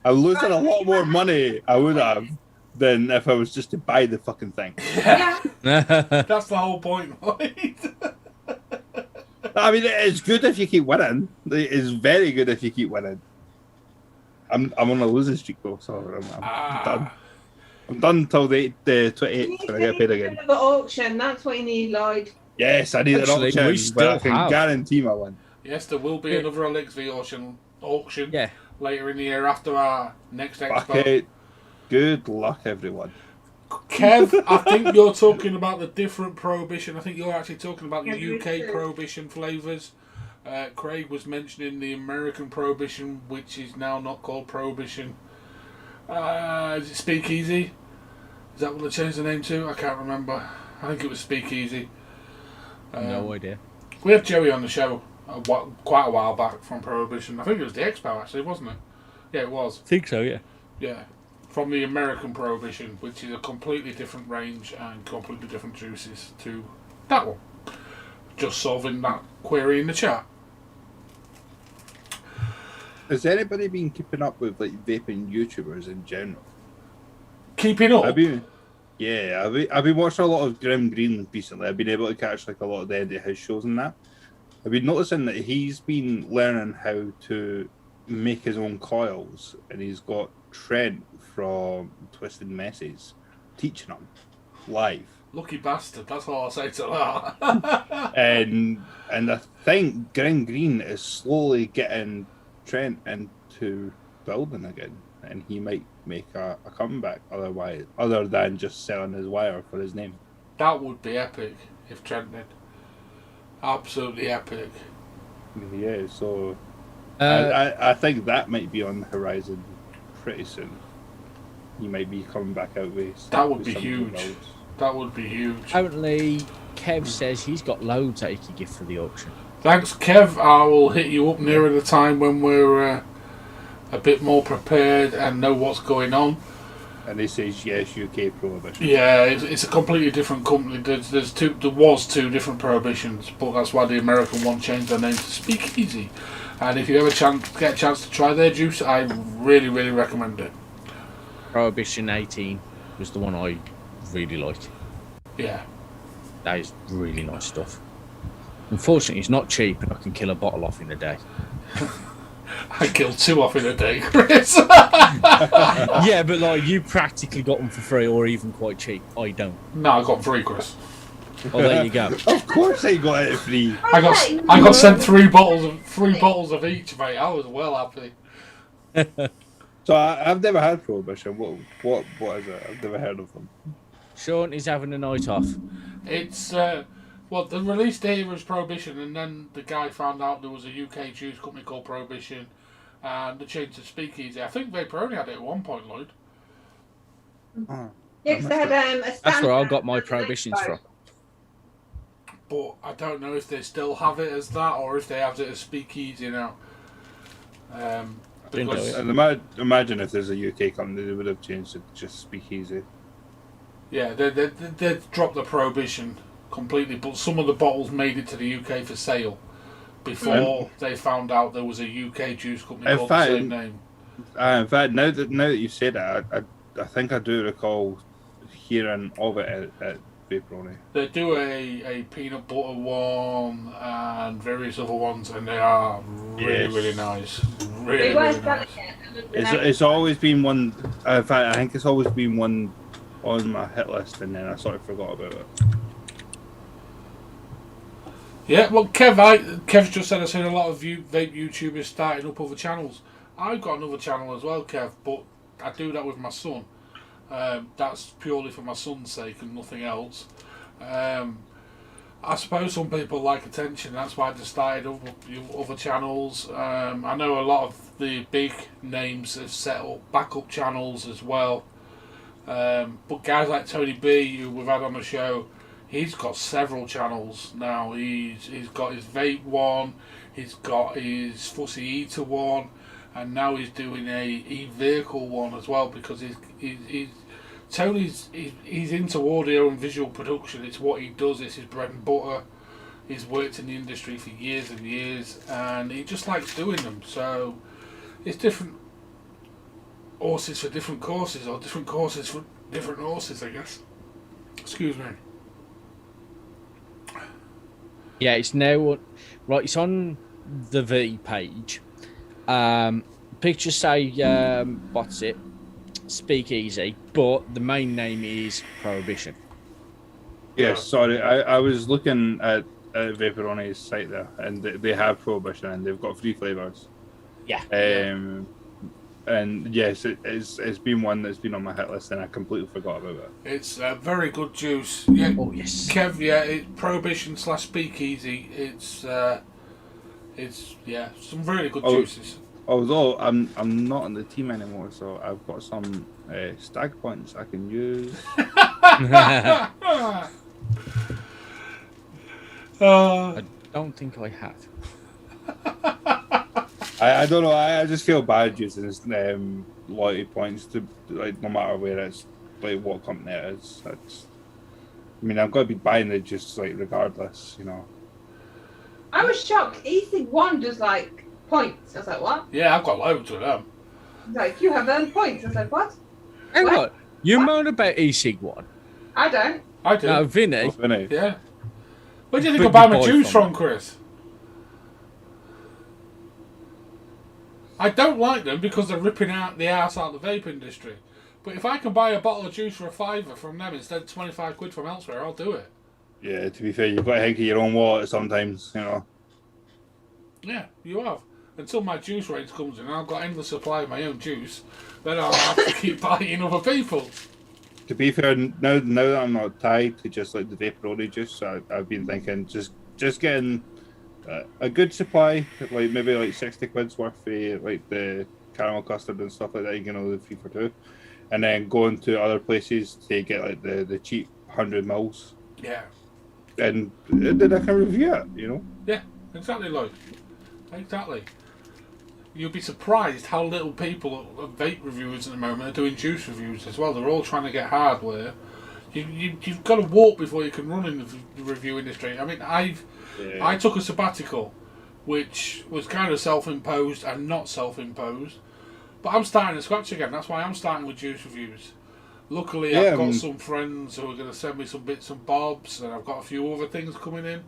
I'm losing a lot more money I would have than if I was just to buy the fucking thing. Yeah. That's the whole point, right? I mean, it's good if you keep winning. It is very good if you keep winning. I'm on a losing streak though, so I'm done. I'm done until the 28th when I get paid again. The auction, that's what you need, Lloyd. Yes, I need an auction where I can guarantee my win. Yes, there will be another LXV auction Yeah. later in the year after our next expo. Okay. Good luck, everyone. Kev, I think you're talking about the different Prohibition. I think you're actually talking about the Yeah, UK Prohibition flavours. Craig was mentioning the American Prohibition, which is now not called Prohibition. Is it Speakeasy? Is that what they changed the name to? I can't remember. I think it was Speakeasy. No idea. We had Joey on the show quite a while back from Prohibition. I think it was the Expo actually, wasn't it? Yeah, it was. I think so, yeah. Yeah. From the American Prohibition, which is a completely different range and completely different juices to that one. Just solving that query in the chat. Has anybody been keeping up with like vaping YouTubers in general? Keeping up? I've been watching a lot of Grim Green recently. I've been able to catch like a lot of the end of his shows and that. I've been noticing that he's been learning how to make his own coils, and he's got Trent from Twisted Messes teaching him live. Lucky bastard, that's all I'll say to that. and I think Grim Green is slowly getting Trent into building again, and he might make a comeback other than just selling his wire for his name. That would be epic if Trent did. Absolutely epic. Yeah, so I think that might be on the horizon pretty soon. He might be coming back out with. That would be some huge. belts. That would be huge. Apparently, Kev says he's got loads that he could give for the auction. Thanks, Kev. I will hit you up nearer the time when we're a bit more prepared and know what's going on. And he says yes, UK Prohibition. Yeah, it's a completely different company. There was two different prohibitions, but that's why the American one changed their name to Speakeasy. And if you ever get a chance to try their juice, I really, really recommend it. Prohibition 18 was the one I really liked. Yeah. That is really nice stuff. Unfortunately, it's not cheap, and I can kill a bottle off in a day. I killed 2 off in a day, Chris. Yeah, but like you practically got them for free or even quite cheap. I don't. No, I got 3, Chris. Oh, there you go. Of course, I got it free. I got sent 3 bottles of each, mate. I was well happy. So I've never had Prohibition. What is it? I've never heard of them. Sean is having a night off. It's well, the release date was Prohibition, and then the guy found out there was a UK juice company called Prohibition, and they changed to Speakeasy. I think Vaporoni had it at one point, Lloyd. Oh, Yeah, 'cause they had a stand. That's where I got my prohibitions from. But I don't know if they still have it as that or if they have it as Speakeasy now. Because, And imagine if there's a UK company, they would have changed it to just Speakeasy. yeah, they dropped the Prohibition completely, but some of the bottles made it to the UK for sale before they found out there was a UK juice company called the same name. In fact, now that you said it, I think I do recall hearing of it at Vaporoni. They do a peanut butter one and various other ones, and they are really nice. Really, They weren't really selling nice. it. It's always been one. In fact, I think it's always been one on my hit list, and then I sort of forgot about it. Yeah, well, Kev's just said I've seen a lot of vape YouTubers starting up other channels. I've got another channel as well, Kev, but I do that with my son. That's purely for my son's sake and nothing else. I suppose some people like attention, that's why they started other channels. I know a lot of the big names have set up backup channels as well. But guys like Tony B, who we've had on the show, he's got several channels now. He's got his vape one, he's got his Fussy Eater one, and now he's doing a e-vehicle one as well, because Tony's into audio and visual production. It's what he does. It's his bread and butter. He's worked in the industry for years and years, and he just likes doing them. So it's different horses for different courses, or different courses for different horses, I guess. Excuse me. Yeah, it's now right. It's on the V page. Pictures say what's it? Speakeasy, but the main name is Prohibition. Yes, sorry, I was looking at Vaporoni's site there, and they have Prohibition, and they've got 3 flavors. Yeah. And yes, it's been one that's been on my hit list, and I completely forgot about it. It's a very good juice. Yeah. Oh yes. Kev, yeah, it's Prohibition / Speakeasy. It's some really good juices. Although I'm not on the team anymore, so I've got some stag points I can use. I don't think I have. I don't know. I just feel bad using loyalty points to, like, no matter where it's, like, what company it is. I mean, I'm going to be buying it just, like, regardless, you know. I was shocked. E-Sig1 does like points. I was like, what? Yeah, I've got loads of them. He's like, you have earned points. I was like, what? Hang What? on. You What? moan about E-Sig1. I don't. I do. No, Vinny. Isn't Yeah. Where do you think Put I buy your my boy juice from from, Chris? I don't like them because they're ripping out the arse out of the vape industry. But if I can buy a bottle of juice for £5 from them instead of 25 quid from elsewhere, I'll do it. Yeah, to be fair, you've got to think of your own wallet sometimes, you know. Yeah, you have. until my juice range comes in and I've got endless supply of my own juice, then I'll have to keep buying other people's. To be fair, now that I'm not tied to just like the Vaporoni juice, I've been thinking just getting a good supply, like maybe like 60 quid's worth of like the caramel custard and stuff like that, you know, the 3 for 2, and then going to other places to get like the cheap 100 mils. Yeah. And then I can review it, you know. Yeah, exactly, Lloyd. Exactly. You'll be surprised how little people, vape reviewers at the moment, are doing juice reviews as well. They're all trying to get hardware. You've got to walk before you can run in the review industry. I mean, I took a sabbatical, which was kind of self-imposed and not self-imposed. But I'm starting to scratch again. That's why I'm starting with juice reviews. Luckily, I've got some friends who are going to send me some bits and bobs, and I've got a few other things coming in.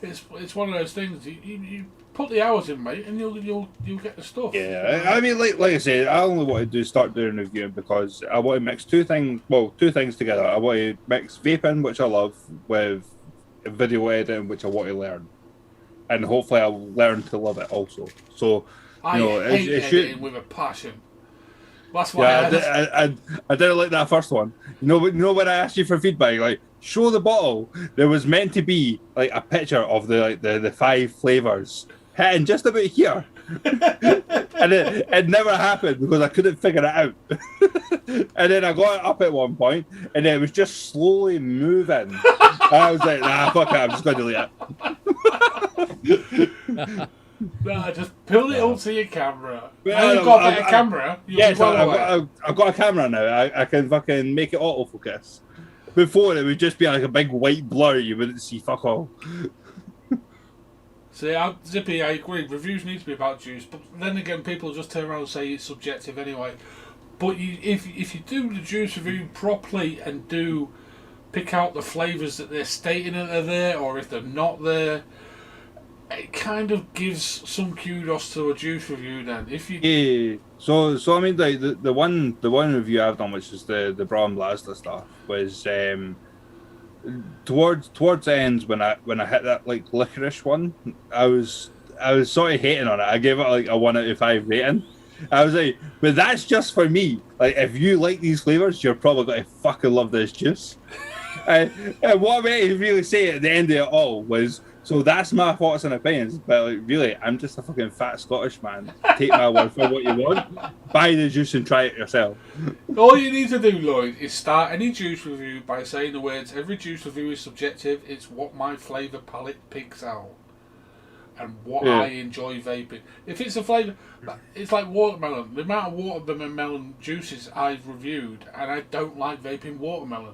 It's one of those things. You put the hours in, mate, and you'll get the stuff. Yeah, I mean, like I said, I only want to start doing reviewing because I want to mix two things together. I want to mix vaping, which I love, with video editing, which I want to learn, and hopefully I'll learn to love it also. So, I hate editing with a passion. That's why I didn't like that first one. You know when I asked you for feedback, like show the bottle, there was meant to be like a picture of the 5 flavors hitting just about here, and it never happened because I couldn't figure it out. And then I got it up at one point, and then it was just slowly moving. And I was like, nah, fuck it, I'm just going to delete it. Nah, just pull it onto your camera. Now you've got a better camera. Yes, I've got a camera now. I can fucking make it autofocus. Before it would just be like a big white blur. You wouldn't see fuck all. See, Zippy, I agree. Reviews need to be about juice, but then again, people just turn around and say it's subjective anyway. But if you do the juice review properly and do pick out the flavours that they're stating that are there, or if they're not there, it kind of gives some kudos to a juice review. Then, if you so I mean, the one review I've done, which is the Brown Blaster stuff, was towards the end when I hit that like licorice one, I was sort of hating on it. I gave it like a 1 out of 5 rating. I was like, but that's just for me. Like, if you like these flavors, you're probably going to fucking love this juice. And what I meant to really say at the end of it all was, so that's my thoughts and opinions, but like, really, I'm just a fucking fat Scottish man. Take my word for what you want. Buy the juice and try it yourself. All you need to do, Lloyd, is start any juice review by saying the words, every juice review is subjective, it's what my flavour palette picks out. And what I enjoy vaping. If it's a flavour, it's like watermelon. The amount of watermelon juices I've reviewed, and I don't like vaping watermelon.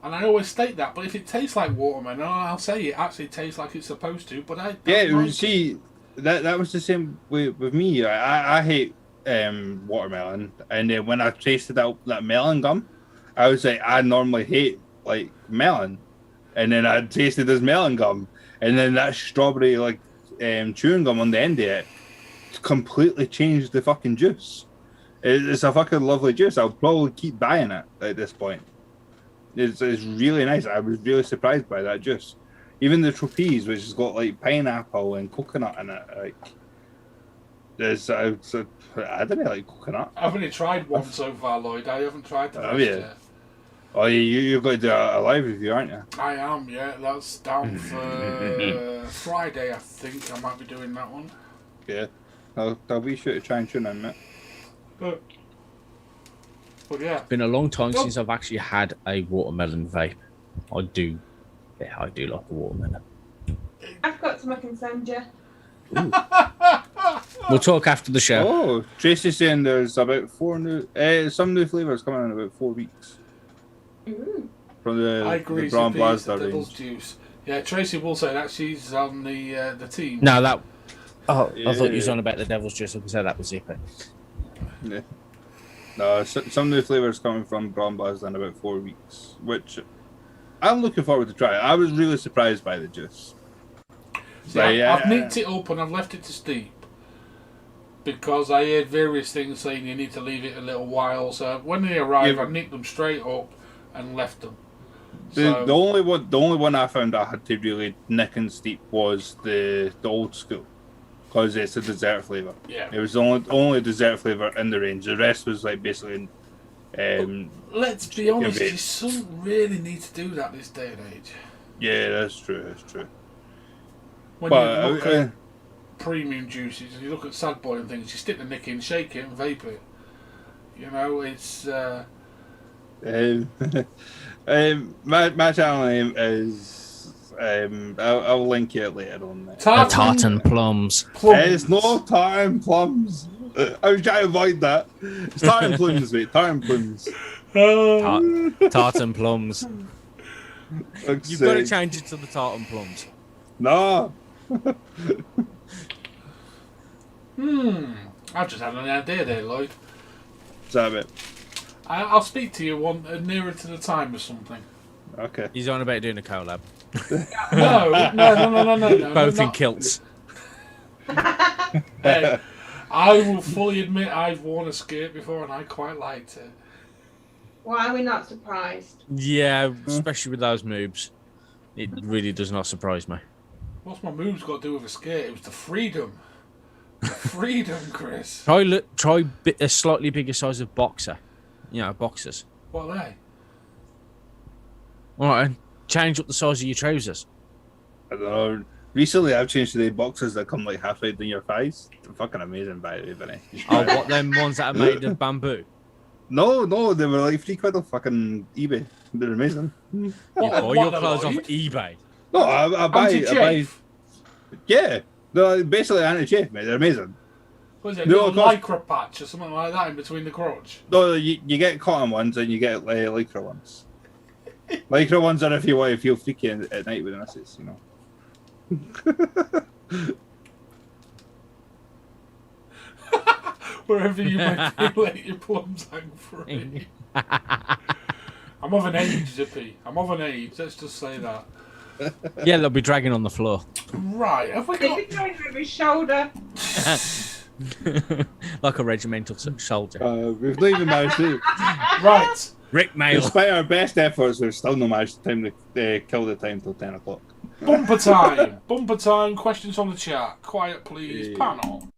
And I always state that, but if it tastes like watermelon, I'll say it actually tastes like it's supposed to, but I don't like see, that was the same with me. I hate watermelon, and then when I tasted that melon gum, I was like, I normally hate like melon, and then I tasted this melon gum, and then that strawberry like chewing gum on the end of it completely changed the fucking juice. It's a fucking lovely juice. I'll probably keep buying it at this point. It's really nice. I was really surprised by that juice. Even the trapeze, which has got like pineapple and coconut in it, like I don't like coconut. I've only tried one so far, Lloyd. I haven't tried the rest yet. Oh, you've got to do a live review, aren't you? I am, yeah. That's down for Friday, I think. I might be doing that one. Yeah. I'll be sure to try and tune in, mate. But yeah. It's been a long time since I've actually had a watermelon vape. I do like a watermelon. I've got some I can send you. We'll talk after the show. Oh, Tracy's saying there's about 4 new, some new flavours coming in about 4 weeks. Ooh. From the I agree, the Brown the Blaster Devil's range. Juice. Yeah, Tracy will say that she's on the team. No, that. Oh, I thought you was on about the Devil's Juice. I said that was Zippy. Yeah. No, some new flavours coming from Brown Blaster in about 4 weeks, which I'm looking forward to try. I was really surprised by the juice. See, I've nicked it up and I've left it to steep because I heard various things saying you need to leave it a little while. So when they arrive, I nicked them straight up and left them. The only one I found I had to really nick and steep was the old school. because it's a dessert flavour. Yeah. It was the only dessert flavour in the range. The rest was like basically. Let's be honest, vape. you shouldn't really need to do that this day and age. Yeah, that's true. That's true. When But you look at premium juices, and you look at Sad Boy and things, you stick the nick in, shake it, and vape it. You know, it's. my channel name is. I'll link it later on. There. Tartan plums. It's no tartan plums. I was trying to avoid that. It's tartan plums, mate. Tartan plums. Tartan plums. You've got to change it to the tartan plums. No. I've just had an idea there, Lloyd. Damn it. I'll speak to you one nearer to the time or something. Okay. He's on about doing a collab. No. Both in kilts. Hey, I will fully admit I've worn a skirt before and I quite liked it. Why are we not surprised? Yeah, especially with those moves. It really does not surprise me. What's my moves got to do with a skirt? It was the freedom. The freedom, Chris. Try a slightly bigger size of boxer. You know, boxers. What are they? Alright, change up the size of your trousers. I don't know. Recently, I've changed to the boxes that come like halfway down your thighs. They're fucking amazing, by the way, Vinny. Oh, what, them ones that are made of bamboo? No, they were like £3 on fucking eBay. They're amazing. Or your clothes off eBay. No, I buy. Anti-chafe? Yeah, they're basically anti-chafe, mate. They're amazing. What is it? No, A of course. lycra patch or something like that in between the crotch? No, you get cotton ones and you get lycra ones. Lycra ones are if you want to feel freaky at night with the missus, you know. Wherever you may feel let your plums hang free. I'm of an age, Zippy. I'm of an age. Let's just say that. Yeah, they'll be dragging on the floor. Right, have we He's got... going over his shoulder. Like a regimental soldier. We've not even managed to. Right. Rick Mail. Despite our best efforts, we've still not managed to kill the time till 10 o'clock. Bumper time. Bumper time. Questions from the chat. Quiet, please. Panel.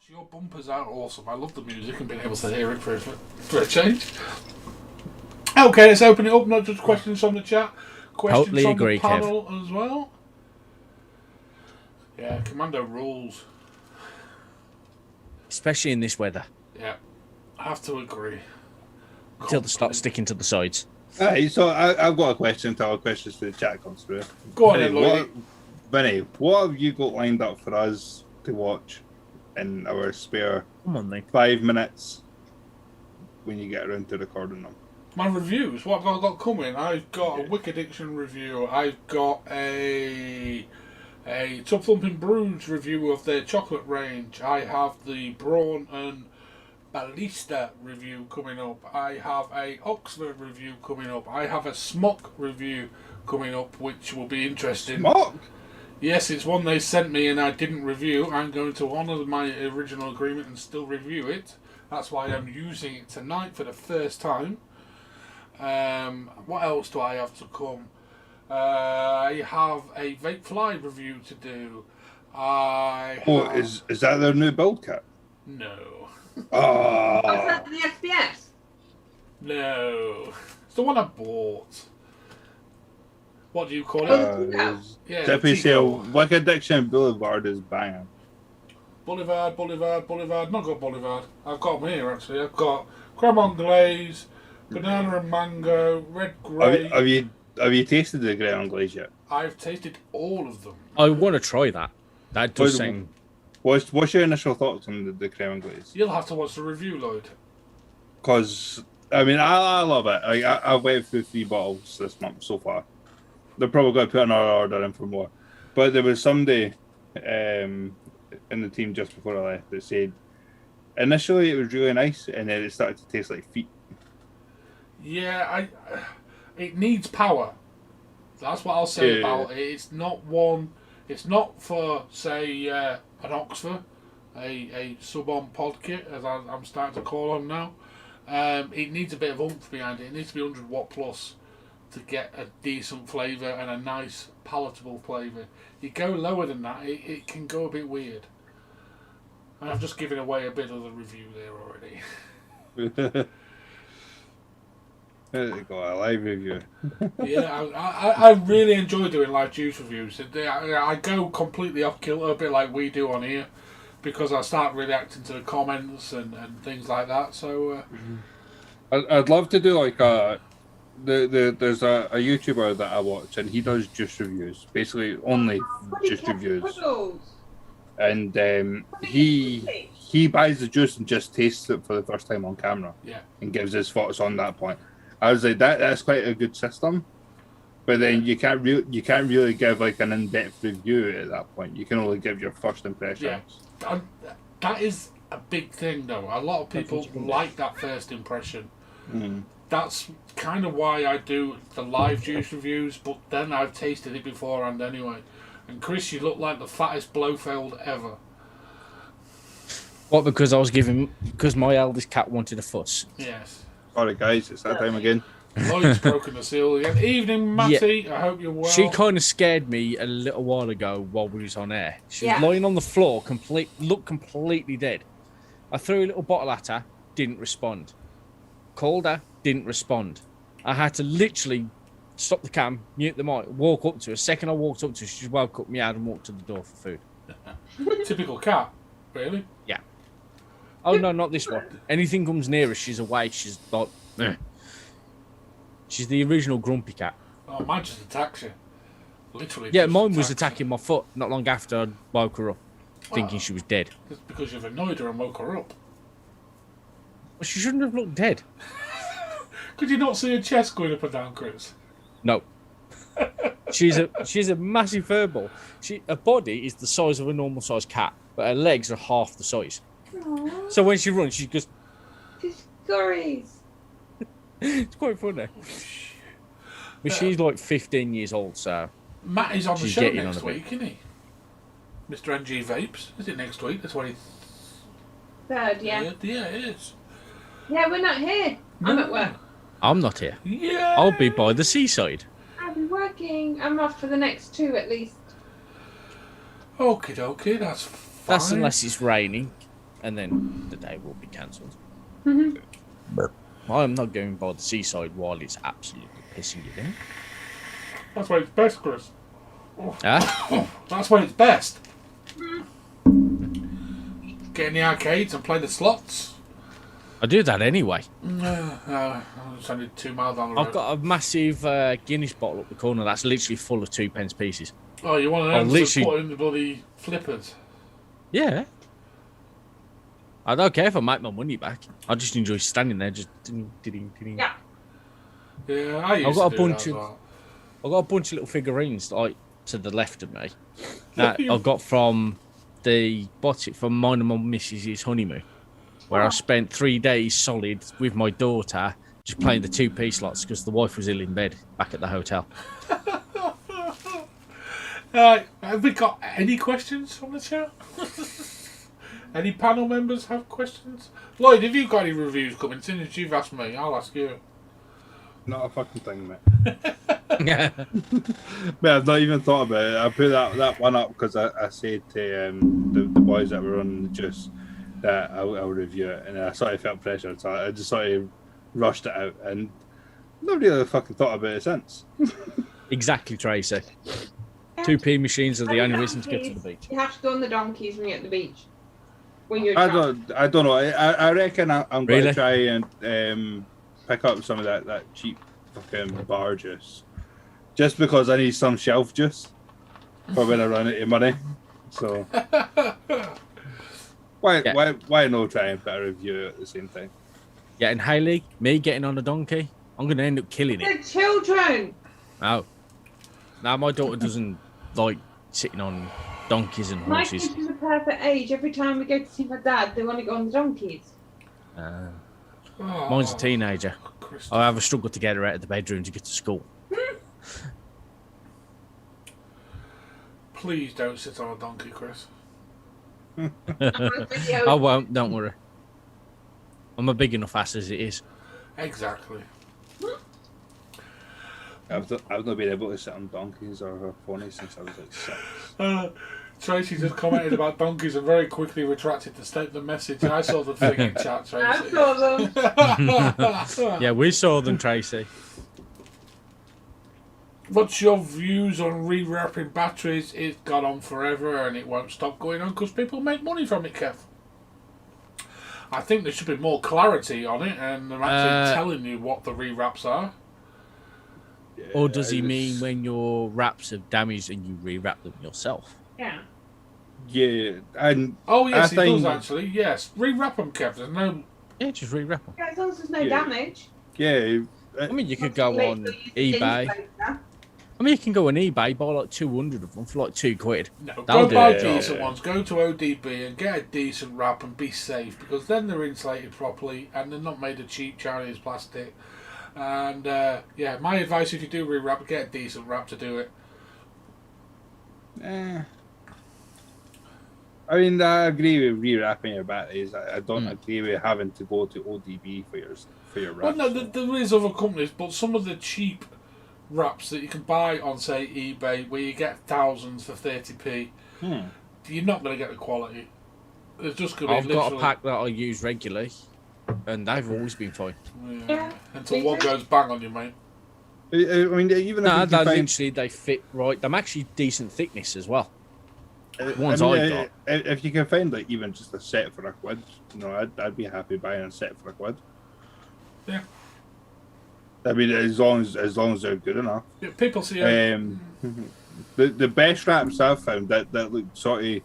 Your bumpers are awesome. I love the music and being able to hear it for a change. Okay, let's open it up. Not just questions from the chat. Questions Totally from agree, the panel as well. Yeah, Commando rules. Especially in this weather. Yeah, I have to agree. Until they start sticking to the sides. Alright, so I've got a question until our questions to the chat comes through. Go on then, Lloyd. Vinny, what have you got lined up for us to watch in our spare Come on, then. 5 minutes when you get around to recording them? My reviews, what have I got coming? I've got a Wicked Addiction review. I've got a Tub Thumping Brews review of their chocolate range. I have the Brawn and Ballista review coming up. I have a Oxford review coming up. I have a Smock review coming up, which will be interesting. Smock? Yes, it's one they sent me and I didn't review. I'm going to honour my original agreement and still review it. That's why I'm using it tonight for the first time. What else do I have to come? I have a Vape Fly review to do. Is that their new build kit? No. Oh, Is that the SBS? No. It's the one I bought. What do you call it? Yeah, Zippy Tico. Sale, Wicked Addiction Boulevard is banging. Boulevard. Not got Boulevard. I've got them here actually. I've got Cremant Glaze, Banana and Mango, Red Grey. Have you tasted the Ground Glaze yet? I've tasted all of them. I want to try that. That does sound... What's your initial thoughts on the Crown Glaze? You'll have to watch the review, Lloyd. Because, I mean, I love it. I've went through 3 bottles this month so far. They're probably going to put another order in for more. But there was somebody in the team just before I left that said, initially it was really nice, and then it started to taste like feet. Yeah, it needs power. That's what I'll say about it. It's not one. It's not for say an Oxford a sub-on pod kit, as I'm starting to call them now. It needs a bit of oomph behind it. It needs to be 100 watt plus to get a decent flavour and a nice palatable flavour. You go lower than that, it can go a bit weird. And I've just given away a bit of the review there already. There you go, a live review. Yeah, I really enjoy doing live juice reviews. I go completely off kilter, a bit like we do on here, because I start reacting to the comments and things like that. So I'd love to do like there's a YouTuber that I watch, and he does juice reviews, basically only juice reviews. And he buys the juice and just tastes it for the first time on camera. Yeah. And gives his thoughts on that point. I was like, that's quite a good system. But then you can't really give like an in-depth review at that point. You can only give your first impressions. Yeah. That is a big thing, though. A lot of people like that first impression. Mm. That's kind of why I do the live juice reviews, but then I've tasted it beforehand anyway. And Chris, you look like the fattest Blofeld ever. What? Because my eldest cat wanted a fuss. Yes. Sorry guys, it's that time again. Lloyd's broken the seal again. Evening, Matty. Yeah. I hope you're well. She kind of scared me a little while ago while we was on air. She was lying on the floor, looked completely dead. I threw a little bottle at her, didn't respond. Called her, didn't respond. I had to literally stop the cam, mute the mic, walk up to her. Second I walked up to her, she just woke up me out and walked to the door for food. Typical cat, really? Yeah. Oh no, not this one. Anything comes near her, she's awake. She's like, she's the original grumpy cat. Oh, mine just attacks you. Literally. Yeah, mine was attacking my foot not long after I woke her up, thinking she was dead. It's because you've annoyed her and woke her up. Well, she shouldn't have looked dead. Could you not see her chest going up and down, Chris? No. She's a massive furball. Her body is the size of a normal sized cat, but her legs are half the size. Aww. So when she runs, she goes. She scurries. It's quite funny. But she's like 15 years old, so. Matt is on the she's show getting next on a bit. week, isn't he? Mr. NG Vapes. Is it next week? That's what he. Third, yeah. Yeah, it is. Yeah, we're not here. I'm at work. I'm not here. Yeah. I'll be by the seaside. I'll be working. I'm off for the next 2 at least. Okie dokie, that's fine. That's unless it's raining, and then the day will be cancelled. I'm not going by the seaside while it's absolutely pissing it down. That's when it's best, Chris. Huh? That's when it's best. Get in the arcades and play the slots. I do that anyway. It's only 2 miles down the road. I've got a massive Guinness bottle up the corner that's literally full of 2p pieces. Oh, you want them to put in the bloody flippers? Yeah. I don't care if I make my money back. I just enjoy standing there, just ding. Yeah. Yeah, I used to do that as well. I've got a bunch of little figurines like to the left of me that I got from bought it from mine and my missus's honeymoon, where I spent 3 days solid with my daughter just playing the 2p slots because the wife was ill in bed back at the hotel. Have we got any questions from the chat? Any panel members have questions? Lloyd, have you got any reviews coming? Since you've asked me, I'll ask you. Not a fucking thing, mate. But I've not even thought about it. I put that one up because I said to the boys that were on the juice that I'll review it, and I sort of felt pressure, so I just sort of rushed it out, and nobody really fucking thought about it since. Exactly, Tracy. 2p machines are the only reason to get to the beach. You have to go on the donkeys when you're at the beach. When you're I drunk. don't know. I reckon I'm going Really? to try and pick up some of that cheap fucking bar juice, just because I need some shelf juice for when I run out of money. So why no try and put a review at the same time? Yeah, and Hayley, me getting on a donkey, I'm going to end up killing it. They're children. Oh. Now my daughter doesn't like sitting on donkeys and My horses. kids are the perfect age. Every time we go to see my dad, they want to go on the donkeys. Mine's a teenager. I have a struggle to get her out of the bedroom to get to school. Please don't sit on a donkey, Chris. video. I won't. Don't worry. I'm a big enough ass as it is. Exactly. I've not been able to sit on donkeys or ponies since I was like 6. Tracy just commented about donkeys and very quickly retracted the message. I saw the thing in chat, Tracy. I saw them. Yeah, we saw them, Tracy. What's your views on re-wrapping batteries? It's gone on forever and it won't stop going on because people make money from it, Kev. I think there should be more clarity on it and they're actually telling you what the re-wraps are. Yeah, Or does he mean when your wraps have damaged and you re-wrap them yourself? Yeah. Yeah, and Oh, yes, I he does think- actually. Yes. Re-wrap them, Kev. There's no... Yeah, just re-wrap them. Yeah, as long as there's no Yeah. damage. yeah, I mean, you could go on EBay. eBay. I mean, you can go on eBay, buy like 200 of them for like £2. No, That'll go do buy it. decent ones. Go to ODB and get a decent wrap and be safe because then they're insulated properly and they're not made of cheap Chinese plastic. And yeah, my advice if you do re-wrap, get a decent wrap to do it. I mean, I agree with re-wrapping your batteries. I don't agree with having to go to ODB for your Well, wraps. no, there is other companies, but some of the cheap wraps that you can buy on, say, eBay, where you get thousands for 30p, you're not going to get the quality. There's just going to I've be got a literally... pack that I use regularly, and they've always been fine. Yeah. Until one goes bang on you, mate. I mean, even No, if they you can find, literally they fit right. They're actually decent thickness as well. Ones I mean, I got. if you can find like even just a set for £1, you know, I'd be happy buying a set for £1. Yeah. I mean, as long as they're good enough. Yeah, people see The best wraps I've found that look sort of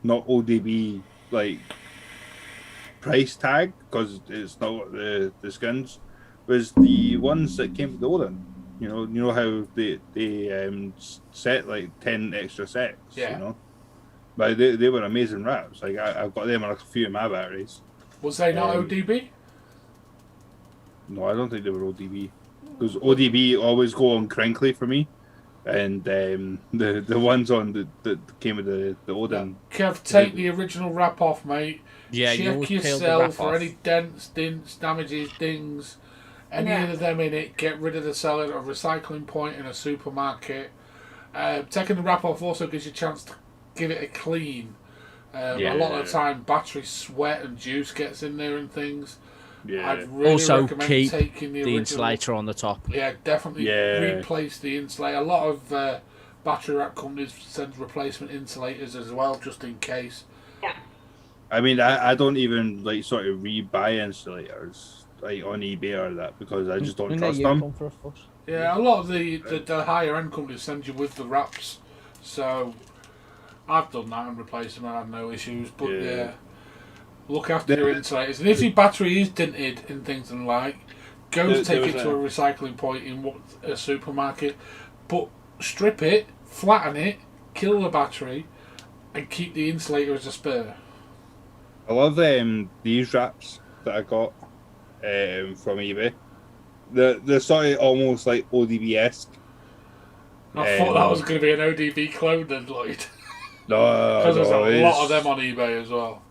not ODB like price tag because it's not the skins was the ones that came with the Odin. You know how they set like 10 extra sets. Yeah. You know, but they were amazing wraps. Like I've got them on a few of my batteries. Was they not Um, ODB? No, I don't think they were ODB because ODB always go on crinkly for me, and the ones on that came with the Odin. Kev, take the original wrap off, mate. Yeah, you Check always peel the yourself wrap for off. any dents, dints, damages, dings. Any Yeah. of them in it, get rid of the seller at a recycling point in a supermarket. Taking the wrap off also gives you a chance to give it a clean. A lot of the time, battery sweat and juice gets in there and things. Yeah. I'd really Also recommend keep taking the the original. insulator on the top. Yeah, definitely replace the insulator. A lot of battery wrap companies send replacement insulators as well, just in case. I mean, I don't even like sort of re-buy insulators like on eBay or that because I just don't trust them. Yeah, a lot of the higher end companies send you with the wraps, so I've done that and replaced them and had no issues. But yeah, look after your insulators, and if your battery is dented and things and like, go take it to a recycling point in a supermarket, but strip it, flatten it, kill the battery, and keep the insulator as a spare. I love these wraps that I got from eBay. They're sort of almost like ODB-esque. I thought that was going to be an ODB clone then, Lloyd. No, Because there's a it's- lot of them on eBay as well.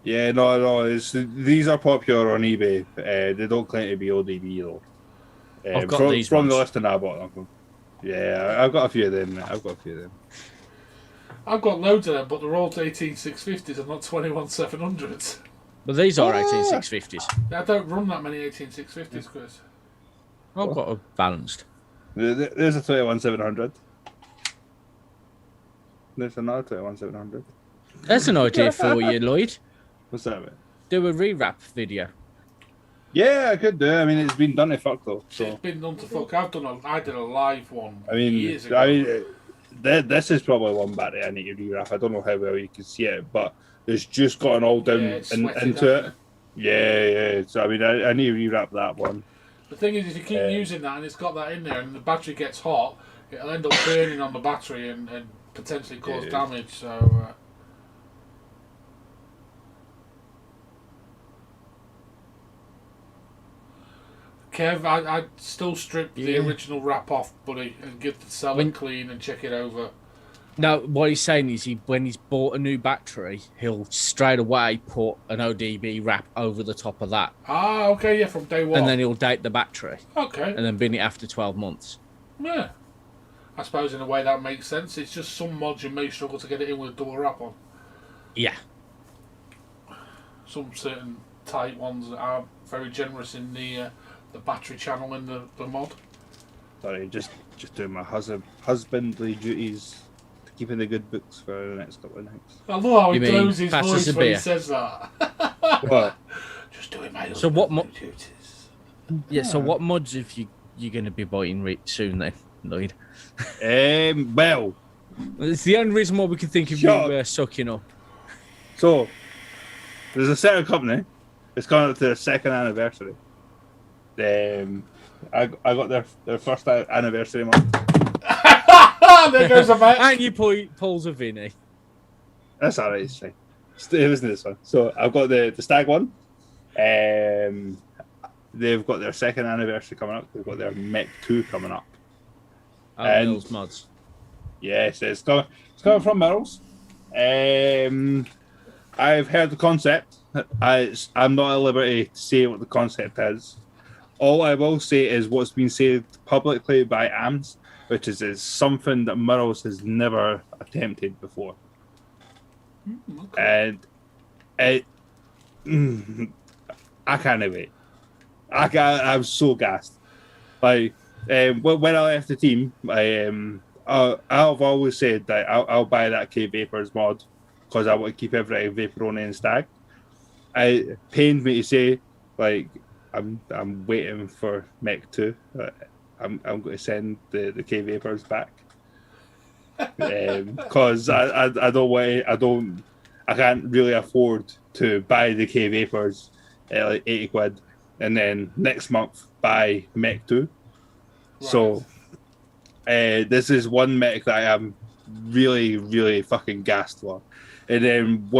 Yeah, no. These are popular on eBay. They don't claim to be ODB though. I've got from, these from the ones. listing I bought them from. Yeah, I've got a few of them. I've got loads of them, but they're all 18650s and not 21700s. But these are 18650s. I don't run that many 18650s, Chris. I've got a balanced. There's a 21700. There's another 21700. That's an idea for you, Lloyd. What's that about? Do a rewrap video. Yeah, I could do. I mean, it's been done to fuck though. It's So been done to fuck. I did a live one I mean, years ago. this is probably one battery I need to rewrap. I don't know how well you can see it, but it's just gotten all down Yeah, it's sweated into up. it. Yeah. So I mean, I need to rewrap that one. The thing is, if you keep using that and it's got that in there and the battery gets hot, it'll end up burning on the battery and potentially cause Yeah. damage. So, Kev, I'd still strip the Yeah. original wrap off, buddy, and give the seller When- clean and check it over. No, what he's saying is when he's bought a new battery, he'll straight away put an ODB wrap over the top of that. Ah, okay, yeah, from day one. And then he'll date the battery. Okay. And then bin it after 12 months. Yeah. I suppose in a way that makes sense. It's just some mods you may struggle to get it in with a double wrap on. Yeah. Some certain tight ones that are very generous in the battery channel in the mod. Sorry, just doing my husbandly duties, keeping the good books for the next couple of nights. I love how he You mean blows his pass us voice a when he beer? says that. What? Just doing my So what husbandly duties. Yeah, so what mods have you're going to be buying soon then, Lloyd? Well, It's the only reason why we can think of Sure. you sucking up. so there's a certain company. It's coming up to their 2nd anniversary. I got their first anniversary month. There goes a match. And you pulls a Vinny. That's alright, it's fine. It wasn't this one. So I've got the Stag one. They've got their 2nd anniversary coming up. They've got their Mech 2 coming up. And- Mills mods. Yes, it's coming from Mills. I've heard the concept. I'm not at liberty to say what the concept is. All I will say is what's been said publicly by AMS, which is something that Mills has never attempted before. Okay. And I can't wait. I'm so gassed. Like when I left the team, I've always said that I'll buy that K Vapors mod because I want to keep everything Vaporoni and Stag. It pained me to say, like, I'm waiting for Mech 2. I'm going to send the K Vapors back because I don't want I can't really afford to buy the K Vapors at like 80 quid and then next month buy Mech 2. Right. So this is one mech that I am really, really fucking gassed for. And then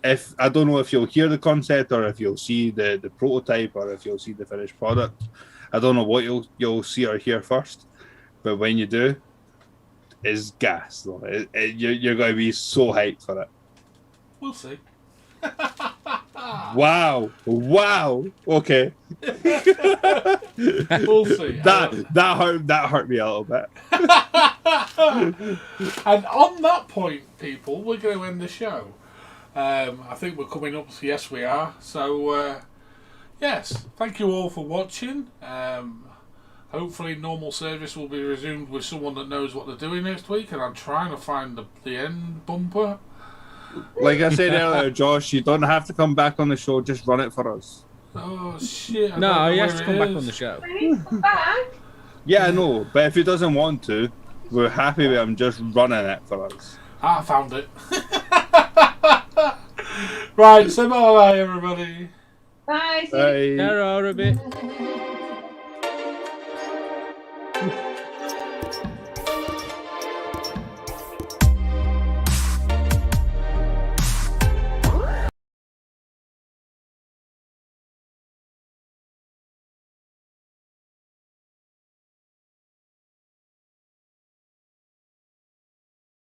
if I don't know if you'll hear the concept or if you'll see the prototype or if you'll see the finished product. I don't know what you'll see or hear first, but when you do, it's gas. You're going to be so hyped for it. We'll see. Wow! Okay. We'll see. That hurt me a little bit. And on that point, people, we're going to end the show. I think we're coming up. Yes, we are. So, yes, thank you all for watching. Hopefully, normal service will be resumed with someone that knows what they're doing next week. And I'm trying to find the end bumper. Like I said earlier, Josh, you don't have to come back on the show. Just run it for us. Oh shit! No, he has to come back on the show. I need to come back. Yeah, I know, but if he doesn't want to, we're happy with him just running it for us. I found it. Right, say bye, everybody. Bye. See you Bye. There are a bit.